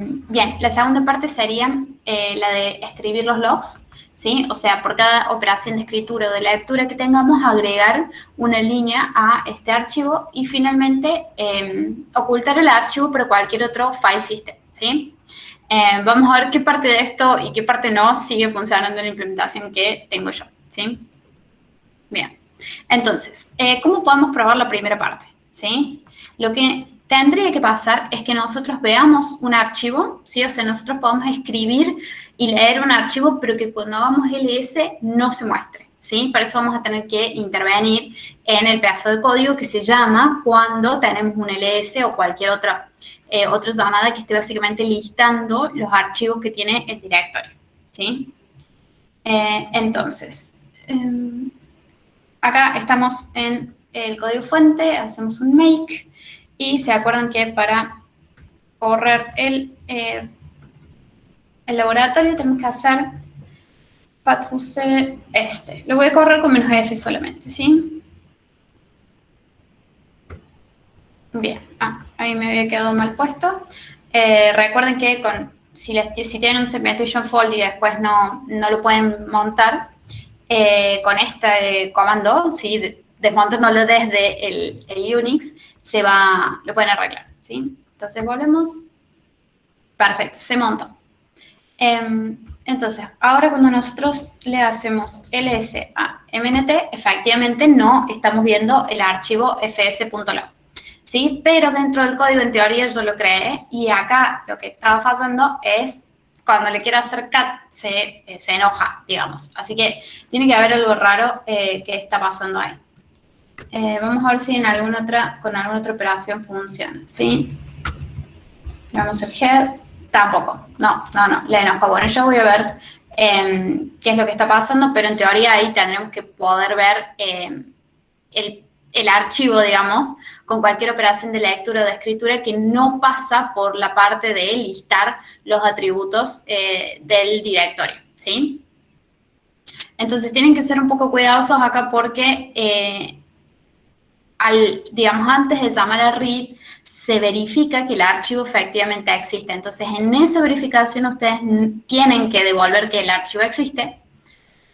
Bien, la segunda parte sería la de escribir los logs, ¿sí? O sea, por cada operación de escritura o de lectura que tengamos, agregar una línea a este archivo y finalmente ocultar el archivo para cualquier otro file system, ¿sí? Vamos a ver qué parte de esto y qué parte no sigue funcionando en la implementación que tengo yo, ¿sí? Bien, entonces, ¿cómo podemos probar la primera parte? ¿Sí? Lo que tendría que pasar es que nosotros veamos un archivo, ¿sí? O sea, nosotros podemos escribir y leer un archivo, pero que cuando hagamos ls no se muestre, ¿sí? Para eso vamos a tener que intervenir en el pedazo de código que se llama cuando tenemos un ls o cualquier otra llamada que esté básicamente listando los archivos que tiene el directorio, ¿sí? Entonces, acá estamos en el código fuente, hacemos un make y se acuerdan que para correr el laboratorio tenemos que hacer patfuse este. Lo voy a correr con -f solamente, ¿sí? Bien, ahí me había quedado mal puesto. Recuerden que si tienen un segmentation fault y después no lo pueden montar, con este comando, ¿sí? Desmontándolo desde el Unix, lo pueden arreglar, ¿sí? Entonces volvemos. Perfecto, se montó. Entonces, ahora cuando nosotros le hacemos ls a mnt, efectivamente no estamos viendo el archivo fs.log, ¿sí? Pero dentro del código, en teoría, yo lo creé y acá lo que estaba pasando es cuando le quiero hacer cat, se enoja, digamos. Así que tiene que haber algo raro que está pasando ahí. Vamos a ver si con alguna otra operación funciona, ¿sí? Vamos al head. Tampoco. No. Le enojo. Bueno, yo voy a ver qué es lo que está pasando, pero en teoría ahí tendremos que poder ver el archivo, digamos, con cualquier operación de lectura o de escritura que no pasa por la parte de listar los atributos del directorio, ¿sí? Entonces tienen que ser un poco cuidadosos acá porque digamos, antes de llamar a read, se verifica que el archivo efectivamente existe. Entonces, en esa verificación ustedes tienen que devolver que el archivo existe.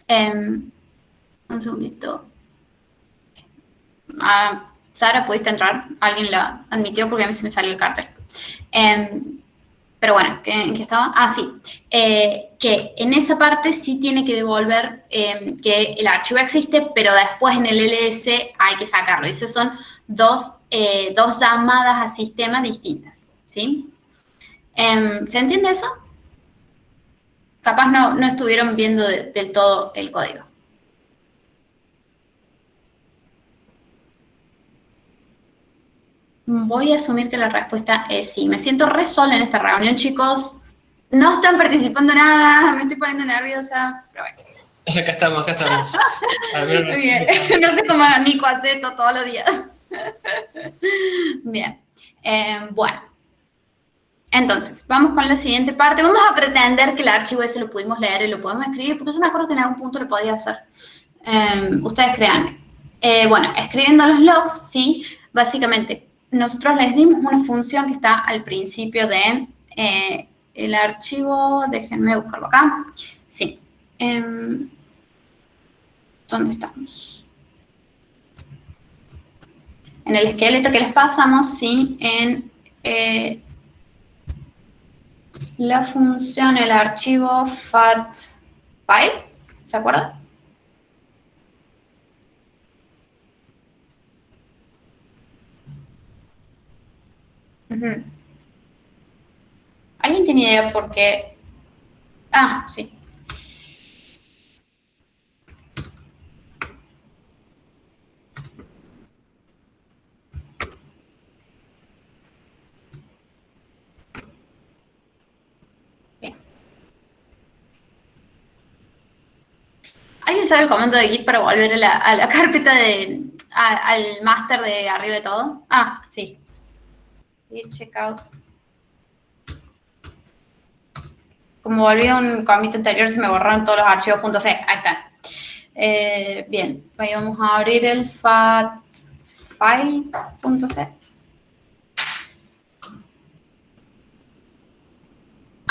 Un segundito. Sara, ¿pudiste entrar? Alguien la admitió porque a mí se me salió el cartel. Pero bueno, ¿en qué estaba? Sí. Que en esa parte sí tiene que devolver que el archivo existe, pero después en el ls hay que sacarlo. Esas son dos llamadas a sistema distintas, ¿sí? ¿Se entiende eso? Capaz no estuvieron viendo del todo el código. Voy a asumir que la respuesta es sí. Me siento re sola en esta reunión, chicos. No están participando nada, me estoy poniendo nerviosa, pero bueno. Acá estamos. Muy bien. No sé cómo Nico hace esto todos los días. Bien. Bueno. Entonces, vamos con la siguiente parte. Vamos a pretender que el archivo ese lo pudimos leer y lo podemos escribir, porque yo me acuerdo que en algún punto lo podía hacer. Ustedes créanme. Bueno, escribiendo los logs, sí, básicamente, nosotros les dimos una función que está al principio de el archivo. Déjenme buscarlo acá. Sí. ¿Dónde estamos? En el esqueleto que les pasamos, sí, en la función, el archivo fatfile, ¿se acuerdan? ¿Alguien tiene idea por qué? Sí. Bien. ¿Alguien sabe el comando de git para volver a la carpeta al master de arriba de todo? Sí. Git checkout. Como volví a un commit anterior, se me borraron todos los archivos .c. Ahí están. Bien, ahí vamos a abrir el fatfile.c.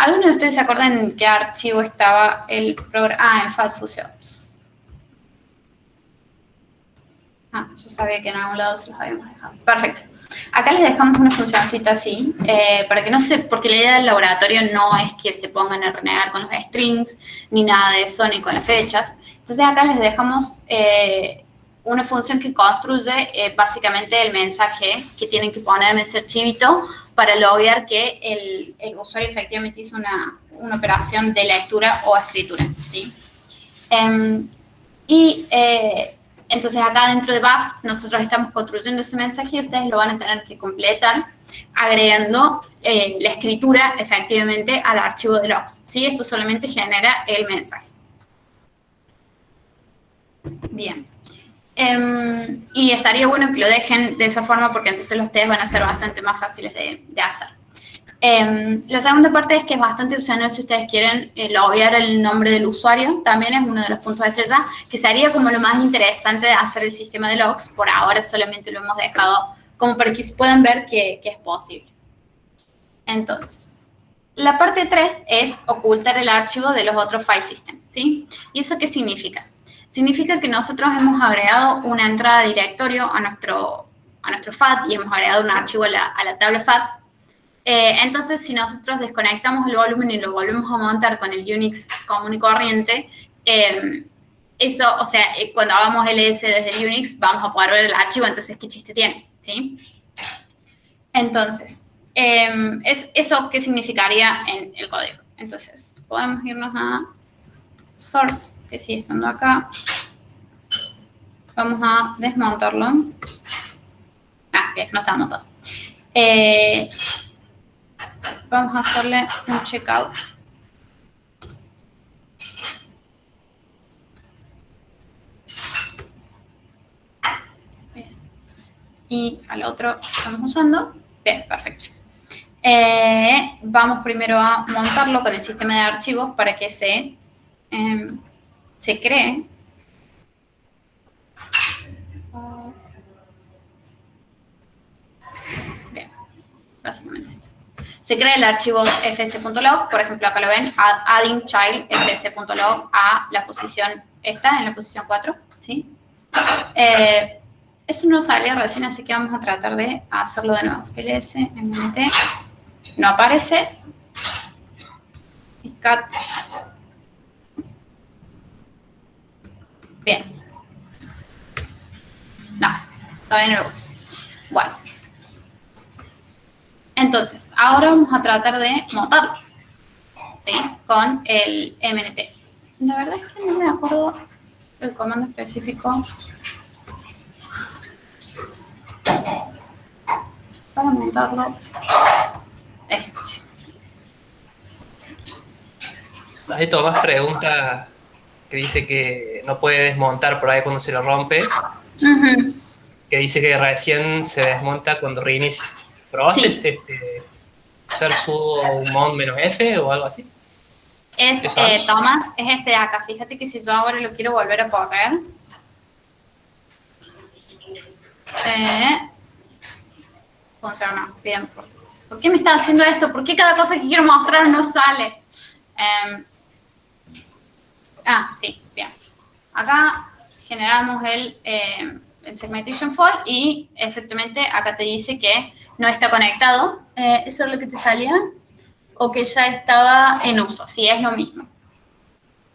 ¿Alguno de ustedes se acuerdan en qué archivo estaba el programa? Ah, en FastFusion. Ah, yo sabía que en algún lado se los habíamos dejado. Perfecto. Acá les dejamos una funcioncita así, para que no se, porque la idea del laboratorio no es que se pongan a renegar con los strings, ni nada de eso, ni con las fechas. Entonces acá les dejamos una función que construye básicamente el mensaje que tienen que poner en ese archivito para loguear que el usuario efectivamente hizo una operación de lectura o escritura, ¿sí? Entonces acá dentro de BAF nosotros estamos construyendo ese mensaje y ustedes lo van a tener que completar agregando la escritura efectivamente al archivo de logs, ¿sí? Esto solamente genera el mensaje. Bien. Y estaría bueno que lo dejen de esa forma porque entonces los tests van a ser bastante más fáciles de hacer. La segunda parte es que es bastante opcional si ustedes quieren loguear el nombre del usuario, también es uno de los puntos de estrella, que sería como lo más interesante de hacer el sistema de logs. Por ahora solamente lo hemos dejado como para que puedan ver que es posible. Entonces, la parte 3 es ocultar el archivo de los otros file systems, ¿sí? ¿Y eso qué significa? Significa que nosotros hemos agregado una entrada de directorio a nuestro FAT y hemos agregado un archivo a la tabla FAT. Entonces, si nosotros desconectamos el volumen y lo volvemos a montar con el Unix común y corriente, eso, o sea, cuando hagamos ls desde el Unix, vamos a poder ver el archivo, entonces, ¿qué chiste tiene? ¿Sí? Entonces, ¿eso qué significaría en el código? Entonces, podemos irnos a source, que sigue estando acá. Vamos a desmontarlo. Ah, bien, no está montado. Vamos a hacerle un checkout. Bien. Y al otro estamos usando. Bien, perfecto. Vamos primero a montarlo con el sistema de archivos para que se cree. Bien, básicamente esto. Se crea el archivo fs.log, por ejemplo, acá lo ven, adding child fs.log a la posición esta, en la posición 4, ¿sí? Eso no salía recién, así que vamos a tratar de hacerlo de nuevo. ls, mnt, no aparece. Y cat. Bien. No, todavía no lo gusta. Bueno. Entonces, ahora vamos a tratar de montarlo, ¿sí? Con el mnt. La verdad es que no me acuerdo el comando específico para montarlo. Ahí Tomás pregunta que dice que no puede desmontar por ahí cuando se lo rompe. Que dice que recién se desmonta cuando reinicia. ¿Probaste usar sudo mount -f o algo así? Tomás, es este de acá. Fíjate que si yo ahora lo quiero volver a correr, funciona bien. ¿Por qué me está haciendo esto? ¿Por qué cada cosa que quiero mostrar no sale? Sí, bien. Acá generamos el segmentation fault y exactamente acá te dice que no está conectado. ¿Eso es lo que te salía? O que ya estaba en uso. Sí, es lo mismo.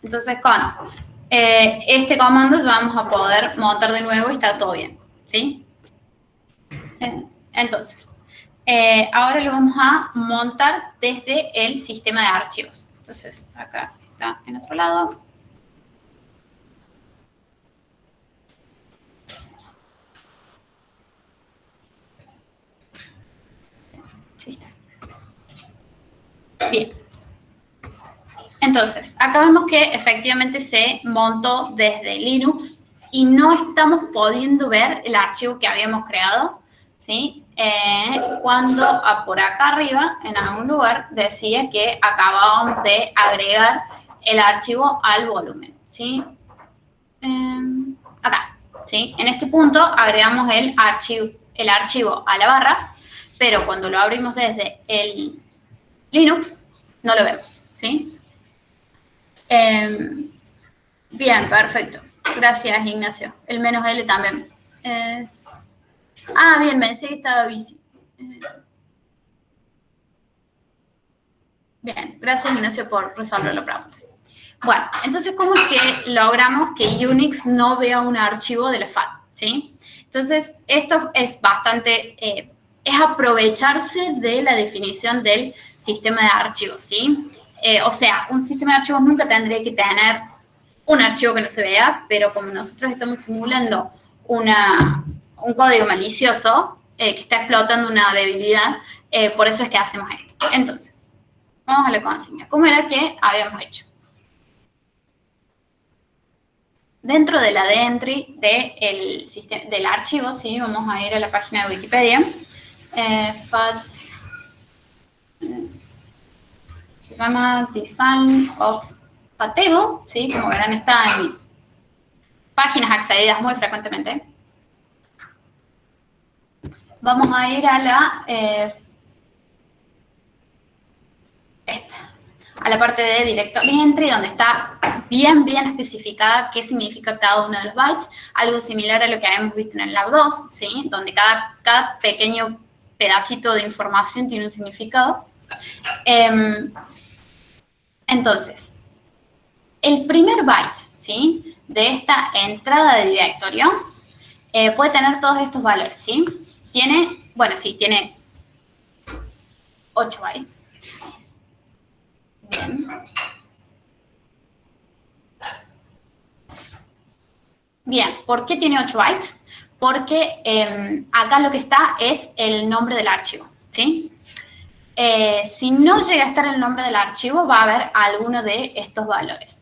Entonces, con este comando ya vamos a poder montar de nuevo y está todo bien, ¿sí? Entonces, ahora lo vamos a montar desde el sistema de archivos. Entonces, acá está en otro lado. Bien. Entonces, acá vemos que efectivamente se montó desde Linux y no estamos pudiendo ver el archivo que habíamos creado, ¿sí? Cuando por acá arriba, en algún lugar, decía que acabábamos de agregar el archivo al volumen, ¿sí? Acá, ¿sí? En este punto agregamos el archivo a la barra, pero cuando lo abrimos desde el Linux, no lo vemos, ¿sí? Bien, perfecto. Gracias, Ignacio. El menos L también. Bien, me decía que estaba bici. Bien, gracias, Ignacio, por resolver la pregunta. Bueno, entonces, ¿cómo es que logramos que Unix no vea un archivo de la FAT? ¿Sí? Entonces, esto es bastante, es aprovecharse de la definición del sistema de archivos, ¿sí? O sea, un sistema de archivos nunca tendría que tener un archivo que no se vea, pero como nosotros estamos simulando un código malicioso que está explotando una debilidad, por eso es que hacemos esto. Entonces, vamos a la consigna. ¿Cómo era que habíamos hecho? Dentro de la entry del archivo, ¿sí? Vamos a ir a la página de Wikipedia. Se llama Design of Fatable, ¿sí? Como verán, está en mis páginas accedidas muy frecuentemente. Vamos a ir a la parte de Directory Entry, donde está bien especificada qué significa cada uno de los bytes, algo similar a lo que habíamos visto en el Lab 2, ¿sí? Donde cada pequeño pedacito de información tiene un significado. Entonces, el primer byte, ¿sí? De esta entrada de directorio puede tener todos estos valores, ¿sí? Tiene 8 bytes. Bien, ¿por qué tiene 8 bytes? Porque acá lo que está es el nombre del archivo, ¿sí? Si no llega a estar el nombre del archivo, va a haber alguno de estos valores.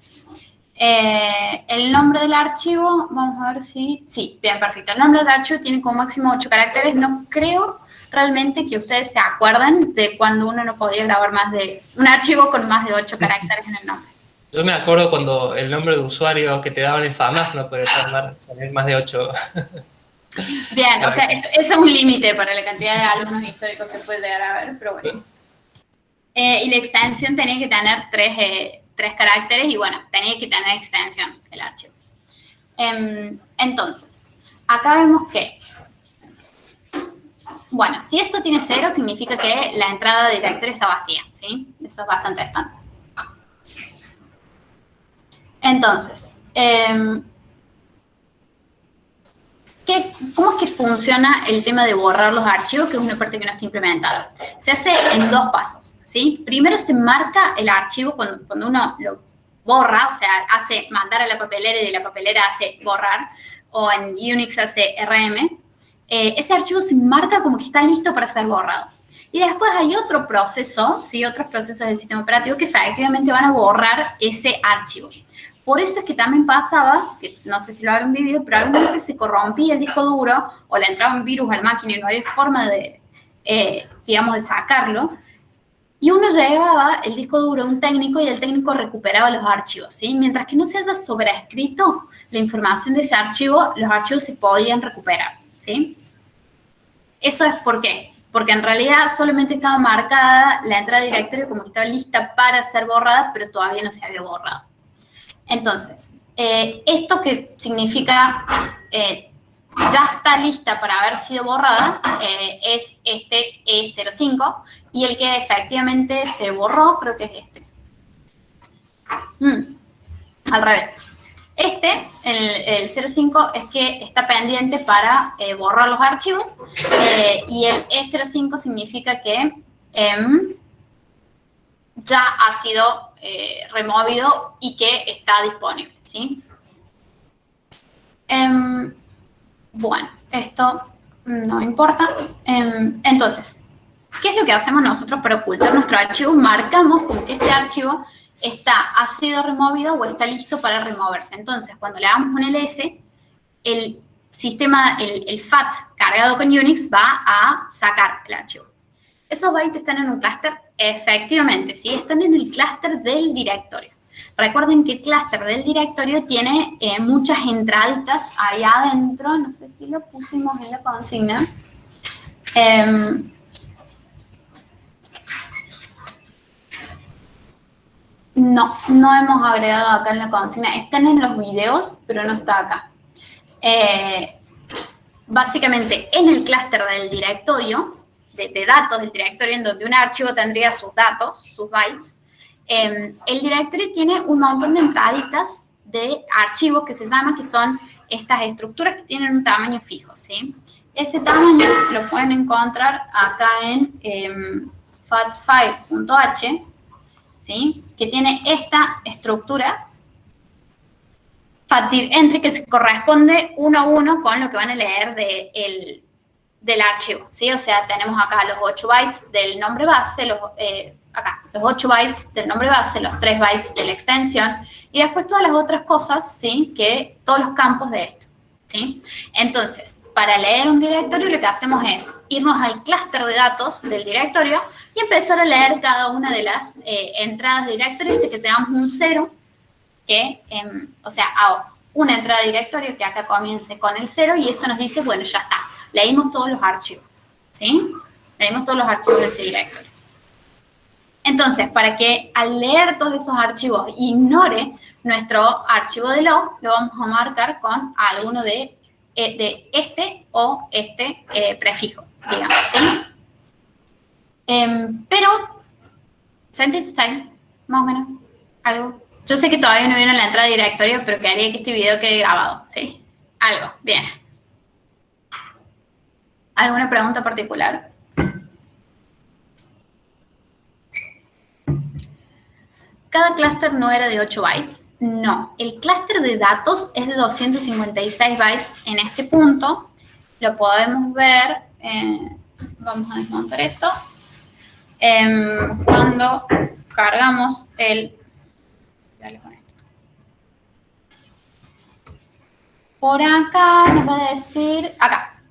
El nombre del archivo, vamos a ver si... Sí, bien, perfecto. El nombre del archivo tiene como máximo 8 caracteres. No creo realmente que ustedes se acuerdan de cuando uno no podía grabar un archivo con más de 8 caracteres en el nombre. Yo me acuerdo cuando el nombre de usuario que te daban en FAMAS no podía tener más de 8. Bien, o sea, eso es un límite para la cantidad de alumnos históricos que puede llegar a haber, pero bueno. Y la extensión tenía que tener 3 caracteres y bueno, tenía que tener extensión el archivo. Entonces, acá vemos que, bueno, si esto tiene 0, significa que la entrada de directorio está vacía, ¿sí? Eso es bastante estándar. Entonces, ¿cómo es que funciona el tema de borrar los archivos? Que es una parte que no está implementada. Se hace en 2 pasos, ¿sí? Primero se marca el archivo cuando uno lo borra, o sea, hace mandar a la papelera y de la papelera hace borrar, o en Unix hace RM. Ese archivo se marca como que está listo para ser borrado. Y después hay otro proceso, ¿sí? Otros procesos del sistema operativo que efectivamente van a borrar ese archivo. Por eso es que también pasaba, que no sé si lo habrán vivido, pero algunas veces se corrompía el disco duro o le entraba un virus a la máquina y no había forma de, digamos, de sacarlo. Y uno llevaba el disco duro a un técnico y el técnico recuperaba los archivos, ¿sí? Mientras que no se haya sobrescrito la información de ese archivo, los archivos se podían recuperar, ¿sí? ¿Eso es por qué? Porque en realidad solamente estaba marcada la entrada de directorio como que estaba lista para ser borrada, pero todavía no se había borrado. Entonces, esto que significa ya está lista para haber sido borrada es este E05 y el que efectivamente se borró creo que es este. Al revés. El 05 es que está pendiente para borrar los archivos y el E05 significa que ya ha sido removido y que está disponible, ¿sí? Bueno, esto no importa. Entonces, ¿qué es lo que hacemos nosotros para ocultar nuestro archivo? Marcamos como que este archivo ha sido removido o está listo para removerse. Entonces, cuando le damos un ls, el sistema, el FAT cargado con Unix va a sacar el archivo. ¿Esos bytes están en un clúster? Efectivamente, sí, están en el clúster del directorio. Recuerden que el clúster del directorio tiene muchas entraditas ahí adentro. No sé si lo pusimos en la consigna. No hemos agregado acá en la consigna. Están en los videos, pero no está acá. Básicamente, en el clúster del directorio, de datos del directorio, en donde un archivo tendría sus datos, sus bytes, el directorio tiene un montón de entraditas de archivos que se llaman, que son estas estructuras que tienen un tamaño fijo, ¿sí? Ese tamaño lo pueden encontrar acá en fatfile.h, ¿sí? Que tiene esta estructura FATDIR-ENTRY que se corresponde uno a uno con lo que van a leer del archivo, ¿sí? O sea, tenemos acá los 8 bytes del nombre base, los 8 bytes del nombre base, los 3 bytes de la extensión y después todas las otras cosas, ¿sí? Que todos los campos de esto, ¿sí? Entonces, para leer un directorio lo que hacemos es irnos al clúster de datos del directorio y empezar a leer cada una de las entradas de directorio que se llama un 0, que, o sea, una entrada de directorio que acá comience con el 0 y eso nos dice, bueno, ya está, leímos todos los archivos, ¿sí? Leímos todos los archivos de ese directorio. Entonces, para que al leer todos esos archivos ignore nuestro archivo de log, lo vamos a marcar con alguno de este o este prefijo, digamos, ¿sí? Pero, ¿sentiste time? Más o menos, algo. Yo sé que todavía no vieron la entrada de directorio, pero quería que este video quede grabado, ¿sí? Algo, bien. ¿Alguna pregunta particular? ¿Cada clúster no era de 8 bytes? No, el clúster de datos es de 256 bytes en este punto. Lo podemos ver, vamos a desmontar esto. Cuando cargamos el... Dale con esto. Por acá nos va a decir, acá,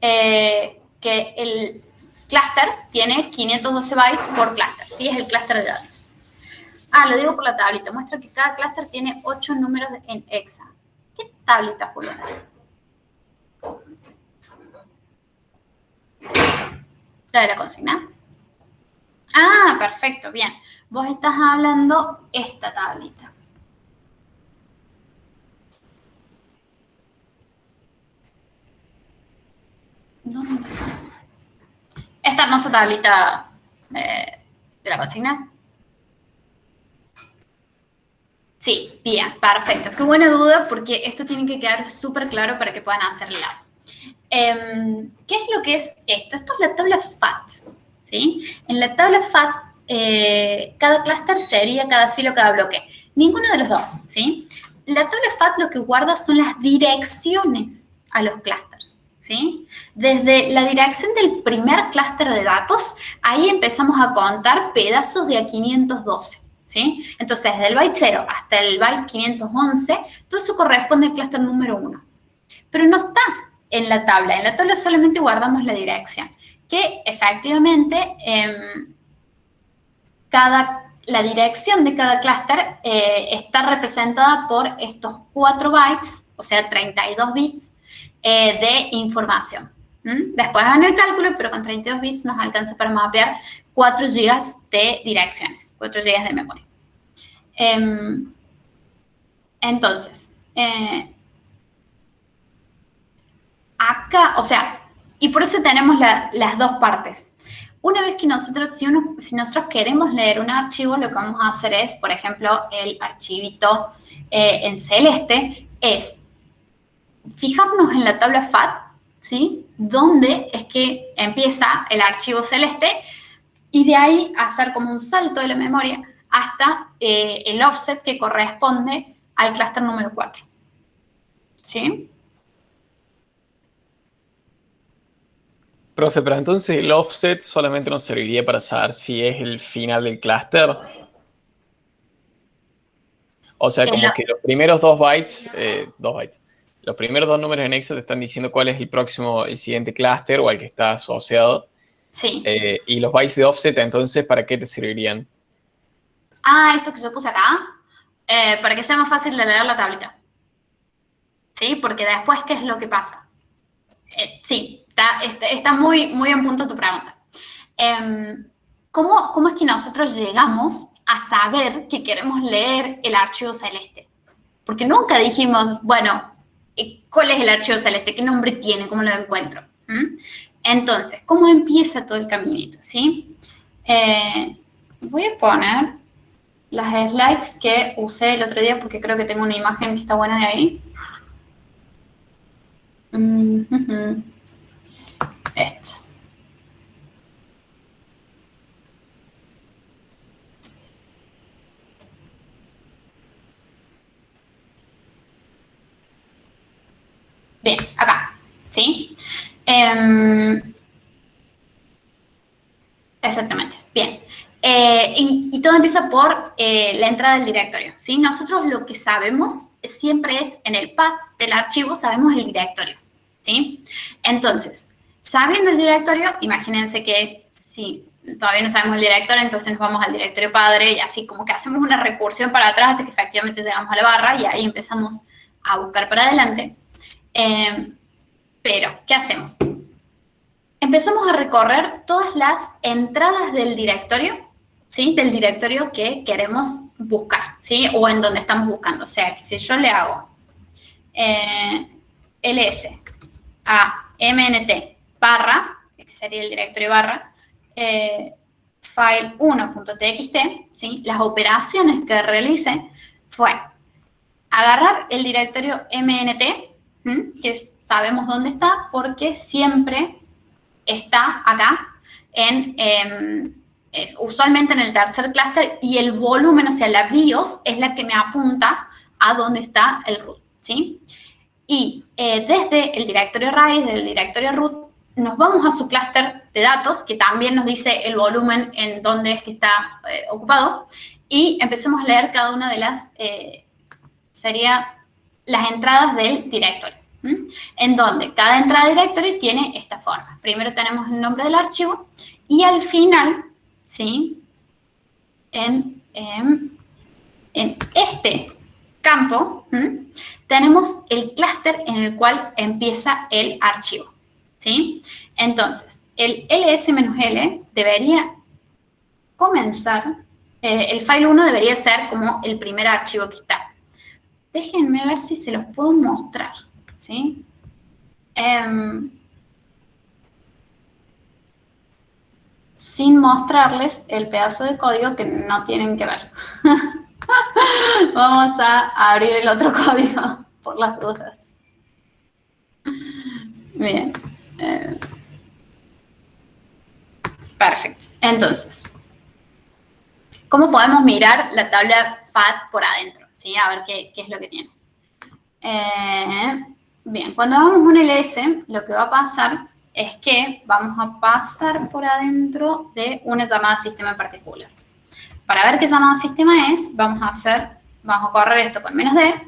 que el clúster tiene 512 bytes por clúster, ¿sí? Es el clúster de datos. Lo digo por la tablita. Muestra que cada clúster tiene 8 números en hexa. ¿Qué tablita, Juliana? ¿La de la consigna? Perfecto, bien. Vos estás hablando esta tablita. ¿Dónde? Esta hermosa tablita de la consigna. Sí, bien, perfecto. Qué buena duda porque esto tiene que quedar súper claro para que puedan hacerla. ¿Qué es lo que es esto? Esto es la tabla FAT, ¿sí? En la tabla FAT, cada clúster sería cada filo, cada bloque. Ninguno de los dos, ¿sí? La tabla FAT lo que guarda son las direcciones a los clústeres, ¿sí? Desde la dirección del primer clúster de datos, ahí empezamos a contar pedazos de a 512. ¿Sí? Entonces, desde el byte 0 hasta el byte 511, todo eso corresponde al clúster número 1. Pero no está en la tabla. En la tabla solamente guardamos la dirección. Que efectivamente, la dirección de cada clúster está representada por estos 4 bytes, o sea, 32 bits de información. Después hagan el cálculo, pero con 32 bits nos alcanza para mapear 4 GB de direcciones, 4 GB de memoria. Entonces, acá, o sea, y por eso tenemos las dos partes. Una vez que nosotros, si nosotros queremos leer un archivo, lo que vamos a hacer es, por ejemplo, el archivito en celeste, es fijarnos en la tabla FAT, ¿sí? Donde es que empieza el archivo celeste y de ahí hacer como un salto de la memoria hasta el offset que corresponde al clúster número 4. ¿Sí? Profe, pero entonces el offset solamente nos serviría para saber si es el final del clúster. O sea, como que los primeros 2 bytes, los primeros 2 números en hexa te están diciendo cuál es el siguiente clúster o al que está asociado. Sí. Y los bytes de offset, entonces, ¿para qué te servirían? Esto que yo puse acá, para que sea más fácil de leer la tablita. ¿Sí? Porque después, ¿qué es lo que pasa? Sí, está muy, muy en punto tu pregunta. ¿Cómo es que nosotros llegamos a saber que queremos leer el archivo celeste. Porque nunca dijimos, bueno, ¿cuál es el archivo celeste? ¿Qué nombre tiene? ¿Cómo lo encuentro? Entonces, ¿cómo empieza todo el caminito? ¿Sí? Voy a poner las slides que usé el otro día porque creo que tengo una imagen que está buena de ahí. Esto. Bien, acá, ¿sí? Exactamente, bien. Y todo empieza por la entrada del directorio, ¿sí? Nosotros lo que sabemos siempre es en el path del archivo, sabemos el directorio, ¿sí? Entonces, sabiendo el directorio, imagínense que si todavía no sabemos el directorio, entonces nos vamos al directorio padre y así como que hacemos una recursión para atrás hasta que efectivamente llegamos a la barra y ahí empezamos a buscar para adelante. Pero, ¿qué hacemos? Empezamos a recorrer todas las entradas del directorio, ¿sí? Del directorio que queremos buscar, ¿sí? O en donde estamos buscando. O sea, que si yo le hago ls a mnt barra, que sería el directorio barra, file1.txt, ¿sí? Las operaciones que realicé fue agarrar el directorio mnt, que sabemos dónde está porque siempre está acá, usualmente en el tercer clúster, y el volumen, o sea, la BIOS, es la que me apunta a dónde está el root, ¿sí? Y desde el directorio raíz, del directorio root, nos vamos a su clúster de datos, que también nos dice el volumen en dónde es que está ocupado, y empecemos a leer cada una de las, sería las entradas del directorio, en donde cada entrada de directorio tiene esta forma. Primero tenemos el nombre del archivo y al final, ¿sí? En este campo tenemos el clúster en el cual empieza el archivo, ¿sí? Entonces, el ls-l debería comenzar, el file 1 debería ser como el primer archivo que está. Déjenme ver si se los puedo mostrar, ¿sí? Sin mostrarles el pedazo de código que no tienen que ver. Vamos a abrir el otro código por las dudas. Bien. Perfecto. Entonces, ¿cómo podemos mirar la tabla FAT por adentro? ¿Sí? A ver qué es lo que tiene. Bien, cuando hagamos un ls, lo que va a pasar es que vamos a pasar por adentro de una llamada sistema en particular. Para ver qué llamada sistema es, vamos a correr esto con -d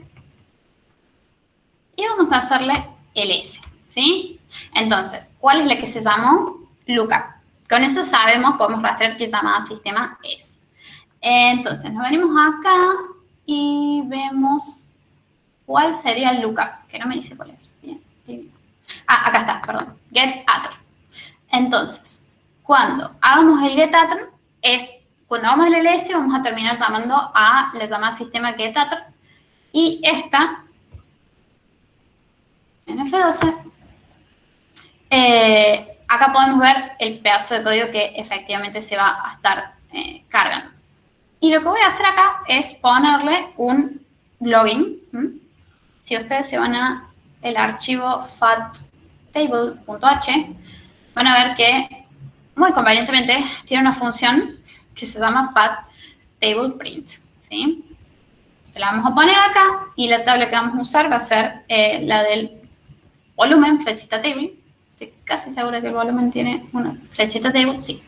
y vamos a hacerle ls, ¿sí? Entonces, ¿cuál es la que se llamó? Lookup. Con eso sabemos, podemos rastrear qué llamada sistema es. Entonces, nos venimos acá y vemos cuál sería el lookup, que no me dice cuál es. Bien. Acá está, perdón. GetAttr. Entonces, cuando hagamos el GetAttr, cuando hagamos el ls, vamos a terminar llamando a la llamada sistema GetAttr. Y esta, en F12, acá podemos ver el pedazo de código que efectivamente se va a estar cargando. Y lo que voy a hacer acá es ponerle un login. Si ustedes se van a el archivo fattable.h, van a ver que muy convenientemente tiene una función que se llama fattable.print, ¿sí? Se la vamos a poner acá y la tabla que vamos a usar va a ser la del volumen, flechita table. Estoy casi segura que el volumen tiene una flechita table, sí.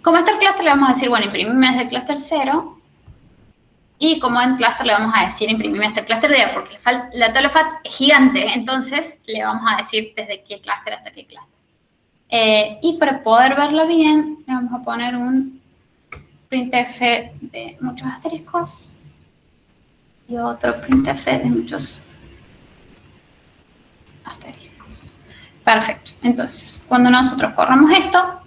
Como está el clúster, le vamos a decir, bueno, imprimime desde el clúster 0. Y como en clúster le vamos a decir, imprimime hasta el clúster D, porque la tabla FAT es gigante, entonces le vamos a decir desde qué clúster hasta qué clúster. Y para poder verlo bien, le vamos a poner un printf de muchos asteriscos y otro printf de muchos asteriscos. Perfecto. Entonces, cuando nosotros corramos esto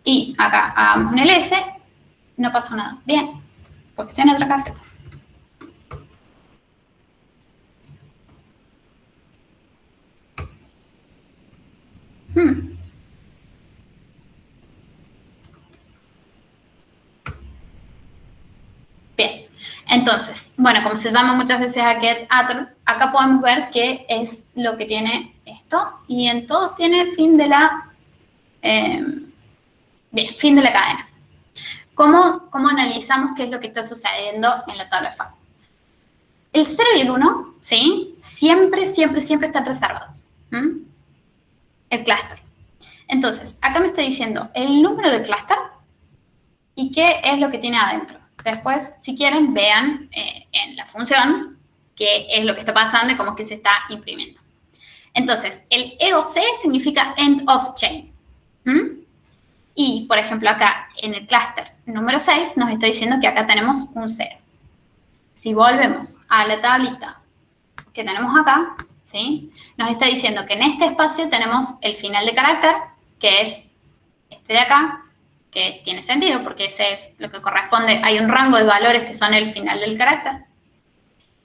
y acá hagamos un ls, no pasó nada. Bien, porque estoy en otra carpeta. Bien, entonces, bueno, como se llama muchas veces a getAttr, acá podemos ver qué es lo que tiene esto, y en todos tiene fin de la, fin de la cadena. ¿Cómo analizamos qué es lo que está sucediendo en la tabla FAT? El 0 y el 1, ¿sí? Siempre están reservados. El clúster. Entonces, acá me está diciendo el número de clúster y qué es lo que tiene adentro. Después, si quieren, vean en la función qué es lo que está pasando y cómo es que se está imprimiendo. Entonces, el EOC significa End of Chain. Y, por ejemplo, acá en el clúster número 6 nos está diciendo que acá tenemos un 0. Si volvemos a la tablita que tenemos acá, ¿sí? Nos está diciendo que en este espacio tenemos el final de carácter, que es este de acá, que tiene sentido porque ese es lo que corresponde. Hay un rango de valores que son el final del carácter.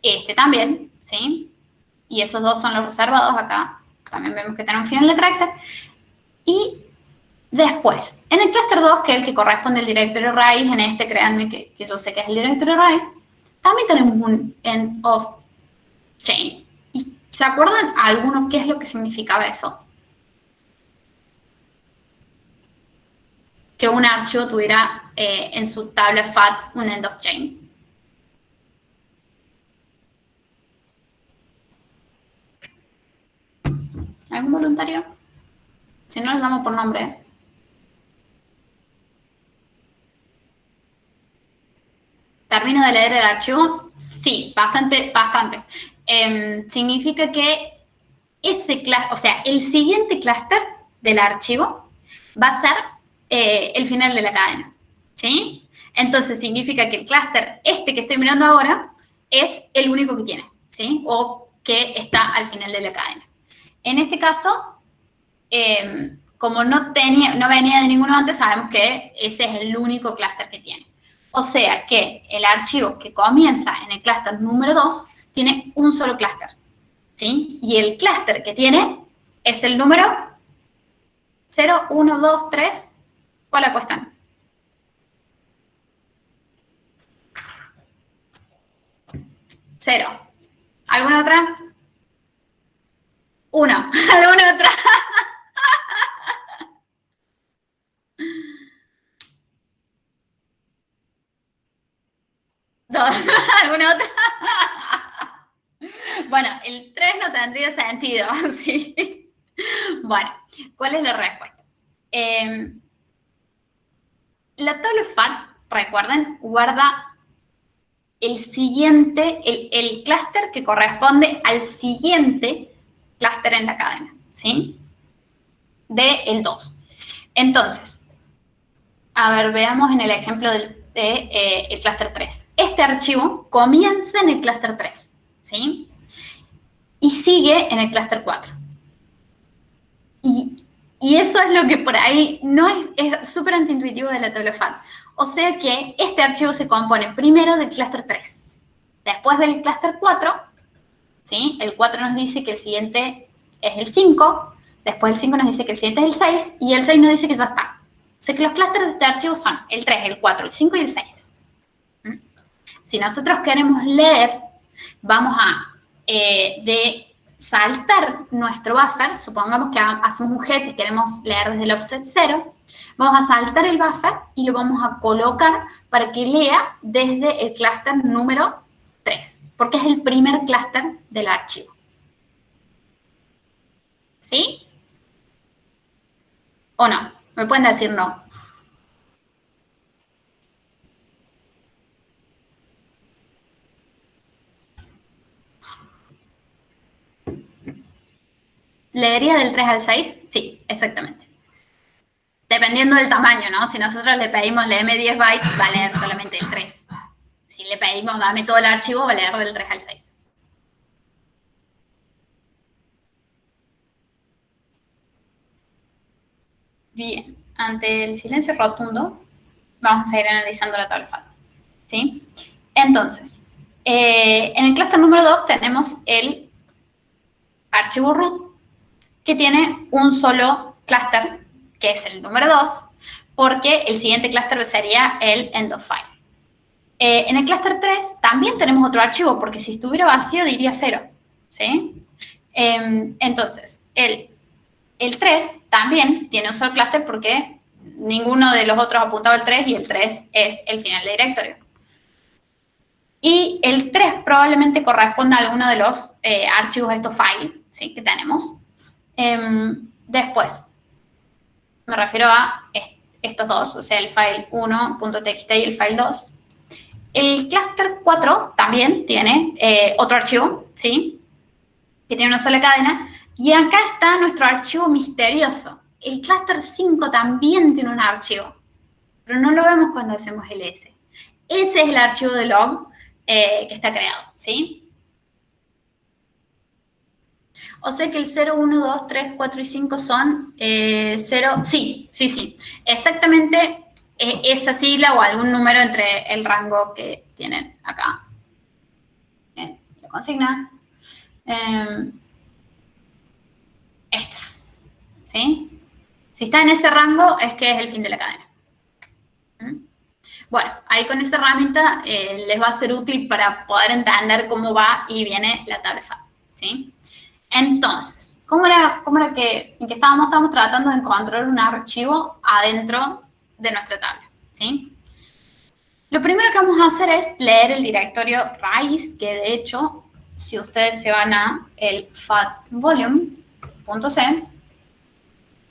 Este también, ¿sí? Y esos dos son los reservados acá. También vemos que tiene un final de carácter. Y después, en el clúster 2, que es el que corresponde al directorio raíz, en este créanme que yo sé que es el directorio raíz, también tenemos un end of chain. ¿Y se acuerdan alguno qué es lo que significaba eso? Que un archivo tuviera en su tabla FAT un end of chain. ¿Algún voluntario? Si no, les damos por nombre. ¿Termino de leer el archivo? Sí, bastante. Significa que el siguiente clúster del archivo va a ser el final de la cadena, ¿sí? Entonces, significa que el clúster que estoy mirando ahora es el único que tiene, ¿sí? O que está al final de la cadena. En este caso, como no venía de ninguno antes, sabemos que ese es el único clúster que tiene. O sea que el archivo que comienza en el clúster número 2 tiene un solo clúster, ¿sí? Y el clúster que tiene es el número 0, 1, 2, 3. ¿Cuál apuestan? 0. ¿Alguna otra? 1. ¿Alguna otra? ¿Alguna otra? Bueno, el 3 no tendría sentido, ¿sí? Bueno, ¿cuál es la respuesta? La tabla FAT, recuerden, guarda el siguiente, el clúster que corresponde al siguiente clúster en la cadena, ¿sí? El 2. Entonces, a ver, veamos en el ejemplo del clúster 3. Este archivo comienza en el clúster 3, ¿sí? Y sigue en el clúster 4. Y eso es lo que por ahí no es súper antiintuitivo de la tabla FAT. O sea que este archivo se compone primero del clúster 3, después del clúster 4, ¿sí? El 4 nos dice que el siguiente es el 5, después el 5 nos dice que el siguiente es el 6, y el 6 nos dice que ya está. O sea que los clústeres de este archivo son el 3, el 4, el 5 y el 6. Si nosotros queremos leer, vamos a saltar nuestro buffer. Supongamos que hacemos un head y queremos leer desde el offset 0. Vamos a saltar el buffer y lo vamos a colocar para que lea desde el clúster número 3, porque es el primer clúster del archivo. ¿Sí? ¿O no? Me pueden decir no. ¿Leería del 3 al 6? Sí, exactamente. Dependiendo del tamaño, ¿no? Si nosotros le pedimos léeme 10 bytes, va a leer solamente el 3. Si le pedimos dame todo el archivo, va a leer del 3 al 6. Bien, ante el silencio rotundo, vamos a seguir analizando la tabla FAT, ¿sí? Entonces, en el clúster número 2 tenemos el archivo root, que tiene un solo clúster, que es el número 2, porque el siguiente clúster sería el end of file. En el clúster 3 también tenemos otro archivo, porque si estuviera vacío diría 0, ¿sí? Entonces, el 3 también tiene un solo clúster porque ninguno de los otros apuntaba al 3 y el 3 es el final de directorio. Y el 3 probablemente corresponda a alguno de los archivos de estos files, ¿sí? Que tenemos. Después, me refiero a estos dos, o sea, el file 1.txt y el file 2. El clúster 4 también tiene otro archivo, ¿sí? Que tiene una sola cadena. Y acá está nuestro archivo misterioso. El clúster 5 también tiene un archivo, pero no lo vemos cuando hacemos ls. Ese es el archivo de log que está creado, ¿sí? O sea que el 0, 1, 2, 3, 4 y 5 son 0. Sí. Exactamente esa sigla o algún número entre el rango que tienen acá. La consigna. Estos, ¿sí? Si está en ese rango es que es el fin de la cadena. Bueno, ahí con esa herramienta les va a ser útil para poder entender cómo va y viene la tabla FAT, ¿sí? Entonces, ¿cómo era que estábamos tratando de encontrar un archivo adentro de nuestra tabla, ¿sí? Lo primero que vamos a hacer es leer el directorio raíz, que de hecho, si ustedes se van a el fatvolume.c,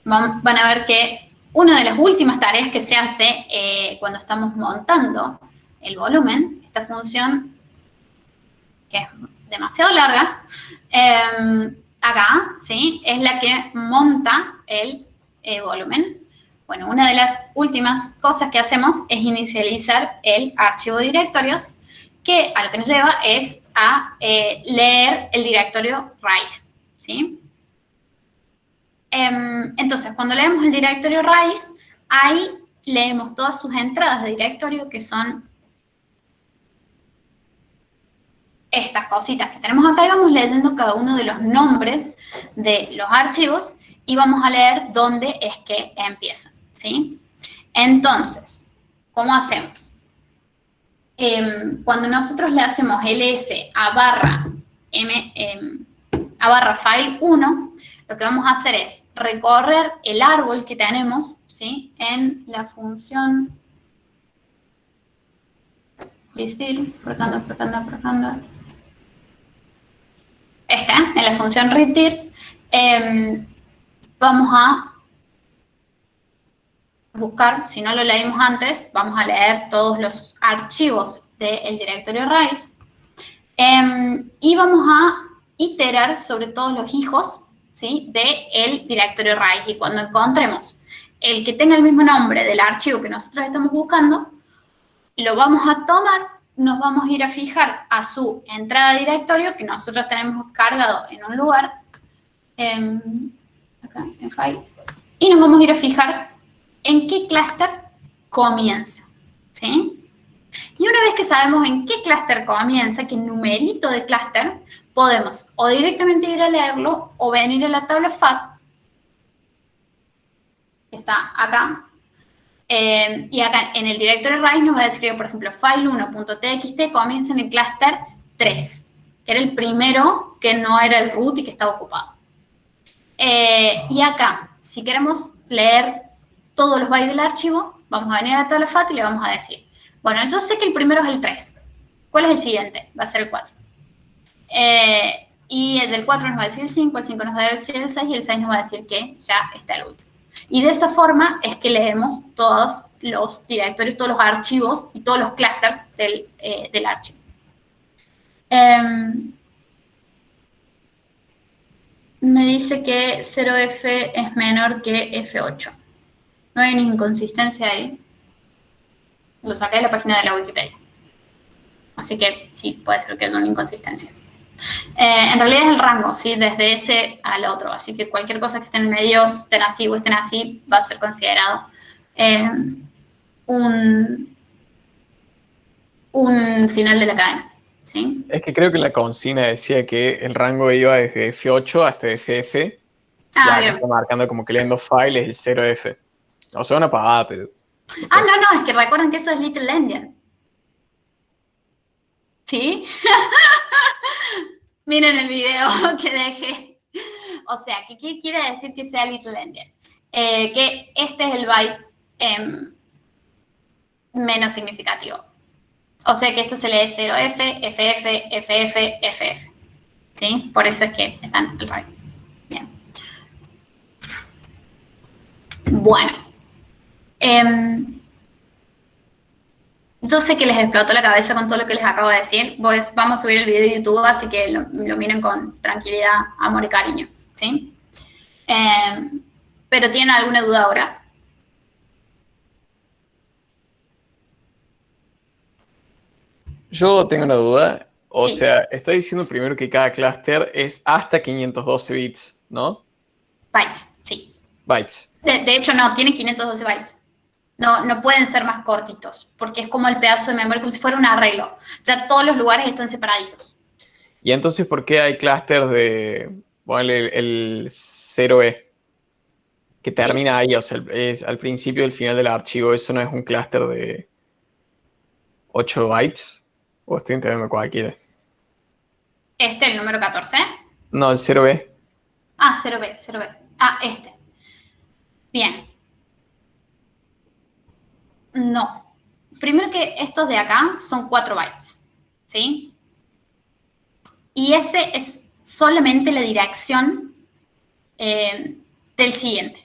van a ver que una de las últimas tareas que se hace cuando estamos montando el volumen, esta función, que es demasiado larga, acá, ¿sí? Es la que monta el volumen. Bueno, una de las últimas cosas que hacemos es inicializar el archivo de directorios, que a lo que nos lleva es a leer el directorio raíz, ¿sí? Entonces, cuando leemos el directorio raíz, ahí leemos todas sus entradas de directorio, que son estas cositas que tenemos acá, y vamos leyendo cada uno de los nombres de los archivos y vamos a leer dónde es que empiezan, ¿sí? Entonces, ¿cómo hacemos? Cuando nosotros le hacemos ls a barra file 1, lo que vamos a hacer es recorrer el árbol que tenemos, ¿sí? En la función listir, por acá anda. En la función readdir, vamos a buscar, si no lo leímos antes, vamos a leer todos los archivos del directorio raíz y vamos a iterar sobre todos los hijos, ¿sí? Del directorio raíz. Y cuando encontremos el que tenga el mismo nombre del archivo que nosotros estamos buscando, lo vamos a tomar, nos vamos a ir a fijar a su entrada de directorio que nosotros tenemos cargado en un lugar, acá en file, y nos vamos a ir a fijar en qué clúster comienza, ¿sí? Y una vez que sabemos en qué clúster comienza, qué numerito de clúster, podemos o directamente ir a leerlo o venir a la tabla FAT, que está acá, y acá en el directorio raíz nos va a decir que, por ejemplo, file1.txt comienza en el clúster 3, que era el primero que no era el root y que estaba ocupado. Y acá, si queremos leer todos los bytes del archivo, vamos a venir a la tabla FAT y le vamos a decir, bueno, yo sé que el primero es el 3. ¿Cuál es el siguiente? Va a ser el 4. Y el del 4 nos va a decir el 5, el 5 nos va a decir el 6 y el 6 nos va a decir que ya está el último. Y de esa forma es que leemos todos los directorios, todos los archivos y todos los clusters del archivo. Me dice que 0F es menor que F8. No hay ninguna inconsistencia ahí. Lo saqué de la página de la Wikipedia. Así que sí, puede ser que haya una inconsistencia. En realidad es el rango, ¿sí? Desde ese al otro. Así que cualquier cosa que esté en el medio, estén así o estén así, va a ser considerado un final de la cadena, ¿sí? Es que creo que la consigna decía que el rango iba desde F8 hasta FF. Ya acá está marcando como que el end of file es el 0F. O sea, una pavada, pero... No sé. No, es que recuerden que eso es Little Endian. ¿Sí? Miren el video que dejé. O sea, ¿qué quiere decir que sea Little Endian? Que este es el byte menos significativo. O sea que esto se lee 0F, FF, FF, FF. ¿Sí? Por eso es que están al revés. Bien. Bueno. Yo sé que les explotó la cabeza con todo lo que les acabo de decir. Pues vamos a subir el video de YouTube, así que lo miren con tranquilidad, amor y cariño. ¿Sí? ¿Pero tienen alguna duda ahora? Yo tengo una duda. O sea, está diciendo primero que cada clúster es hasta 512 bits, ¿no? Bytes, sí. Bytes. De hecho, no, tiene 512 bytes. No pueden ser más cortitos, porque es como el pedazo de memoria, como si fuera un arreglo. Ya todos los lugares están separaditos. Y entonces, ¿por qué hay clústeres de, bueno, el 0E? Que termina ahí, o sea, es al principio y al final del archivo. ¿Eso no es un clúster de 8 bytes? ¿O estoy entendiendo cualquiera? ¿El número 14? No, el 0B. 0B. Este. Bien. No. Primero que estos de acá son 4 bytes, ¿sí? Y ese es solamente la dirección del siguiente,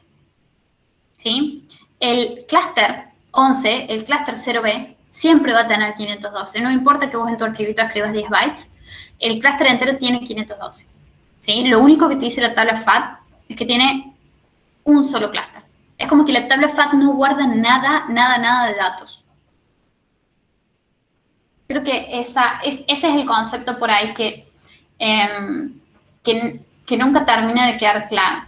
¿sí? El clúster 11, el clúster 0B, siempre va a tener 512. No importa que vos en tu archivito escribas 10 bytes, el clúster entero tiene 512, ¿sí? Lo único que te dice la tabla FAT es que tiene un solo clúster. Es como que la tabla FAT no guarda nada de datos. Creo que ese es el concepto por ahí que nunca termina de quedar claro.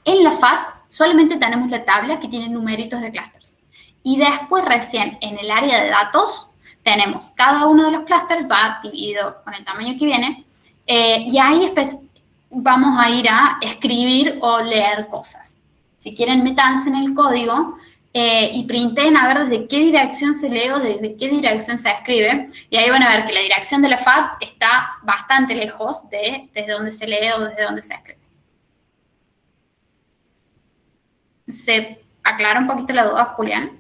En la FAT solamente tenemos la tabla que tiene numeritos de clústeres. Y después recién en el área de datos tenemos cada uno de los clústeres ya dividido con el tamaño que viene. Y ahí vamos a ir a escribir o leer cosas. Si quieren, métanse en el código y printen a ver desde qué dirección se lee o desde qué dirección se escribe. Y ahí van a ver que la dirección de la FAT está bastante lejos desde donde se lee o desde donde se escribe. ¿Se aclara un poquito la duda, Julián?